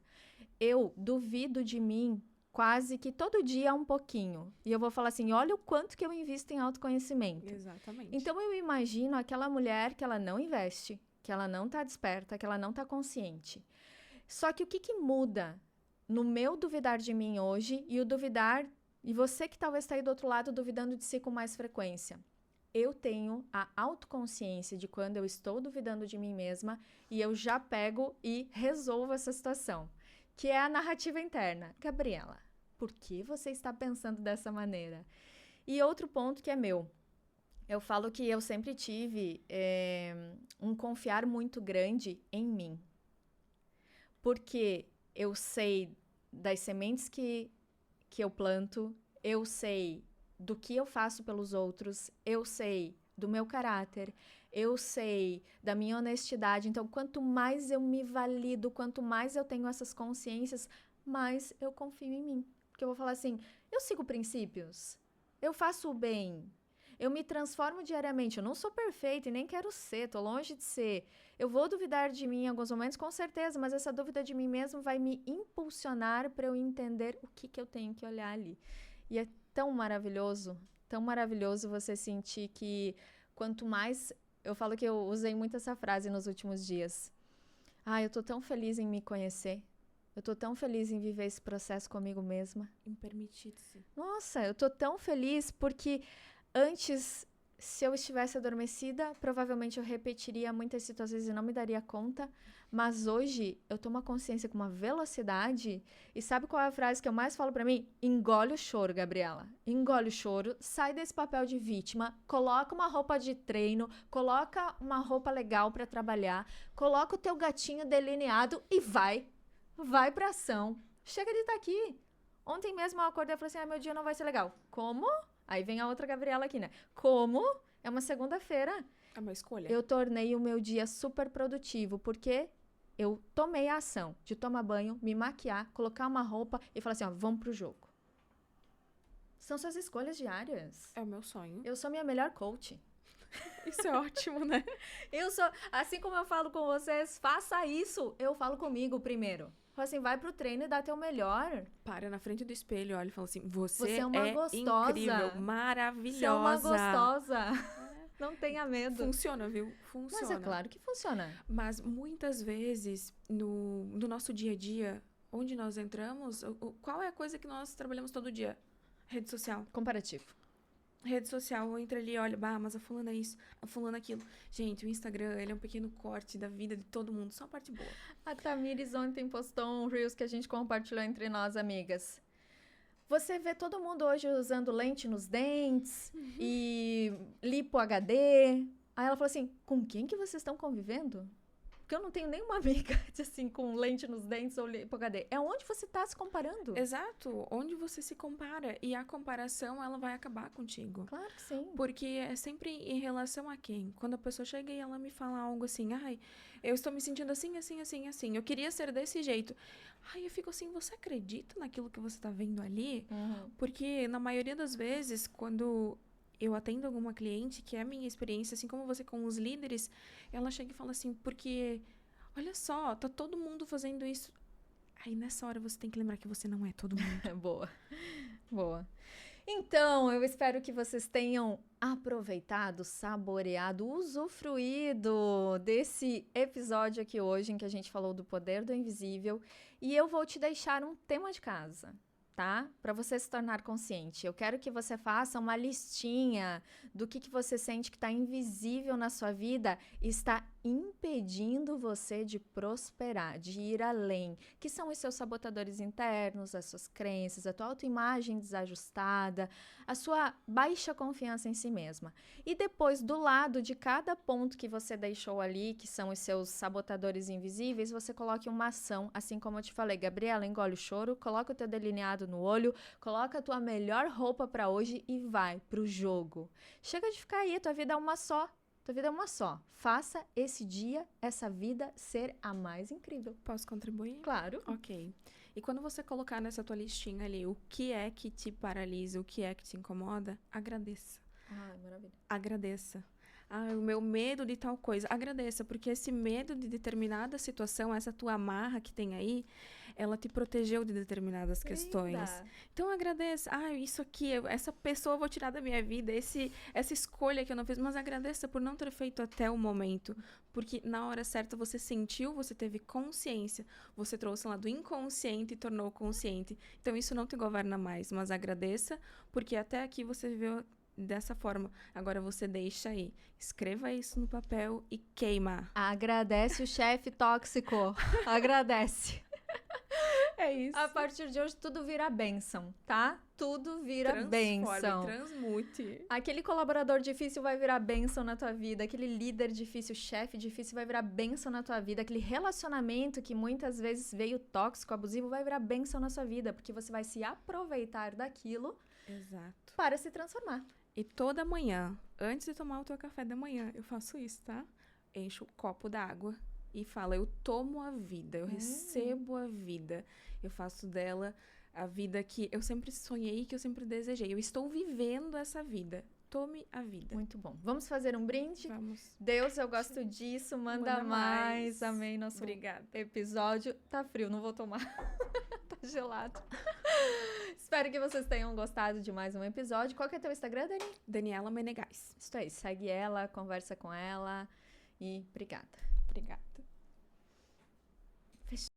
Eu duvido de mim quase que todo dia um pouquinho. E eu vou falar assim, olha o quanto que eu invisto em autoconhecimento. Exatamente. Então eu imagino aquela mulher que ela não investe, que ela não tá desperta, que ela não tá consciente. Só que o que muda no meu duvidar de mim hoje e o duvidar, e você que talvez está aí do outro lado duvidando de si com mais frequência? Eu tenho a autoconsciência de quando eu estou duvidando de mim mesma e eu já pego e resolvo essa situação, que é a narrativa interna. Gabriela, por que você está pensando dessa maneira? E outro ponto que é meu. Eu falo que eu sempre tive um confiar muito grande em mim. Porque eu sei das sementes que eu planto, eu sei do que eu faço pelos outros, eu sei do meu caráter, eu sei da minha honestidade. Então, quanto mais eu me valido, quanto mais eu tenho essas consciências, mais eu confio em mim. Porque eu vou falar assim, eu sigo princípios, eu faço o bem, eu me transformo diariamente. Eu não sou perfeita e nem quero ser, tô longe de ser. Eu vou duvidar de mim em alguns momentos, com certeza, mas essa dúvida de mim mesmo vai me impulsionar para eu entender o que eu tenho que olhar ali. E é tão maravilhoso você sentir que quanto mais... Eu falo que eu usei muito essa frase nos últimos dias. Eu tô tão feliz em me conhecer. Eu tô tão feliz em viver esse processo comigo mesma. Em permitir-se. Nossa, eu tô tão feliz porque antes, se eu estivesse adormecida, provavelmente eu repetiria muitas situações e não me daria conta. Mas hoje, eu tomo a consciência com uma velocidade. E sabe qual é a frase que eu mais falo pra mim? Engole o choro, Gabriela. Engole o choro, sai desse papel de vítima, coloca uma roupa de treino, coloca uma roupa legal pra trabalhar, coloca o teu gatinho delineado e vai pra ação. Chega de estar aqui. Ontem mesmo eu acordei e falei assim, meu dia não vai ser legal. Como? Aí vem a outra Gabriela aqui, né? Como? É uma segunda-feira. É uma escolha. Eu tornei o meu dia super produtivo, porque eu tomei a ação de tomar banho, me maquiar, colocar uma roupa e falar assim, vamos pro jogo. São suas escolhas diárias. É o meu sonho. Eu sou minha melhor coach. Isso é ótimo, né? Eu sou, assim como eu falo com vocês, faça isso. Eu falo comigo primeiro. Fala assim, vai pro treino e dá teu melhor. Para na frente do espelho, olha e fala assim, você é uma gostosa. Incrível, maravilhosa. Você é uma gostosa. Não tenha medo. Funciona, viu? Funciona. Mas é claro que funciona. Mas muitas vezes, no nosso dia a dia, onde nós entramos, qual é a coisa que nós trabalhamos todo dia? Rede social. Comparativo. Rede social, entra ali, olha, mas a fulana é isso, a fulana é aquilo. Gente, o Instagram, ele é um pequeno corte da vida de todo mundo, só a parte boa. A Tamires ontem postou um Reels que a gente compartilhou entre nós, amigas. Você vê todo mundo hoje usando lente nos dentes e lipo HD. Aí ela falou assim, com quem que vocês estão convivendo? Porque eu não tenho nenhuma amiga, assim, com lente nos dentes ou lipo HD. É onde você está se comparando. Exato, onde você se compara. E a comparação, ela vai acabar contigo. Claro que sim. Porque é sempre em relação a quem? Quando a pessoa chega e ela me fala algo assim, eu estou me sentindo assim, assim, assim, assim. Eu queria ser desse jeito. Eu fico assim, você acredita naquilo que você está vendo ali? Porque na maioria das vezes, quando eu atendo alguma cliente, que é a minha experiência, assim como você com os líderes, ela chega e fala assim, porque, olha só, tá todo mundo fazendo isso. Aí nessa hora você tem que lembrar que você não é todo mundo. Boa. Então, eu espero que vocês tenham aproveitado, saboreado, usufruído desse episódio aqui hoje, em que a gente falou do poder do invisível. E eu vou te deixar um tema de casa, tá? Para você se tornar consciente. Eu quero que você faça uma listinha do que você sente que está invisível na sua vida e está impedindo você de prosperar, de ir além, que são os seus sabotadores internos, as suas crenças, a tua autoimagem desajustada, a sua baixa confiança em si mesma. E depois, do lado de cada ponto que você deixou ali, que são os seus sabotadores invisíveis, você coloque uma ação, assim como eu te falei, Gabriela, engole o choro, coloca o teu delineado no olho, coloca a tua melhor roupa para hoje e vai pro jogo. Chega de ficar aí, tua vida é uma só. Tua vida é uma só. Faça esse dia, essa vida ser a mais incrível. Posso contribuir? Claro. Ok. E quando você colocar nessa tua listinha ali o que é que te paralisa, o que é que te incomoda, agradeça. Maravilha. Agradeça. o meu medo de tal coisa. Agradeça, porque esse medo de determinada situação, essa tua amarra que tem aí, ela te protegeu de determinadas questões. Linda. Então agradeça. Isso aqui, essa pessoa eu vou tirar da minha vida, essa escolha que eu não fiz, mas agradeça por não ter feito até o momento, porque na hora certa você sentiu, você teve consciência, você trouxe lá do inconsciente e tornou consciente. Então isso não te governa mais, mas agradeça, porque até aqui você viveu dessa forma. Agora você deixa aí. Escreva isso no papel e queima. Agradece o chefe tóxico. Agradece. É isso. A partir de hoje, tudo vira bênção, tá? Tudo vira Transforme, bênção. transmute. Aquele colaborador difícil vai virar bênção na tua vida. Aquele líder difícil, chefe difícil vai virar bênção na tua vida. Aquele relacionamento que muitas vezes veio tóxico, abusivo, vai virar bênção na sua vida. Porque você vai se aproveitar daquilo Exato. para se transformar. E toda manhã, antes de tomar o teu café da manhã, eu faço isso, tá? Encho o copo d'água e falo, eu tomo a vida, eu recebo a vida. Eu faço dela a vida que eu sempre sonhei, que eu sempre desejei. Eu estou vivendo essa vida. Tome a vida. Muito bom. Vamos fazer um brinde? Vamos. Deus, eu gosto disso. Manda mais. Amém. Nosso Obrigada. episódio. Tá frio, não vou tomar. Tá gelado. Espero que vocês tenham gostado de mais um episódio. Qual que é teu Instagram, Dani? Daniela Menegais. Isso aí. Segue ela, conversa com ela. E obrigada. Obrigada.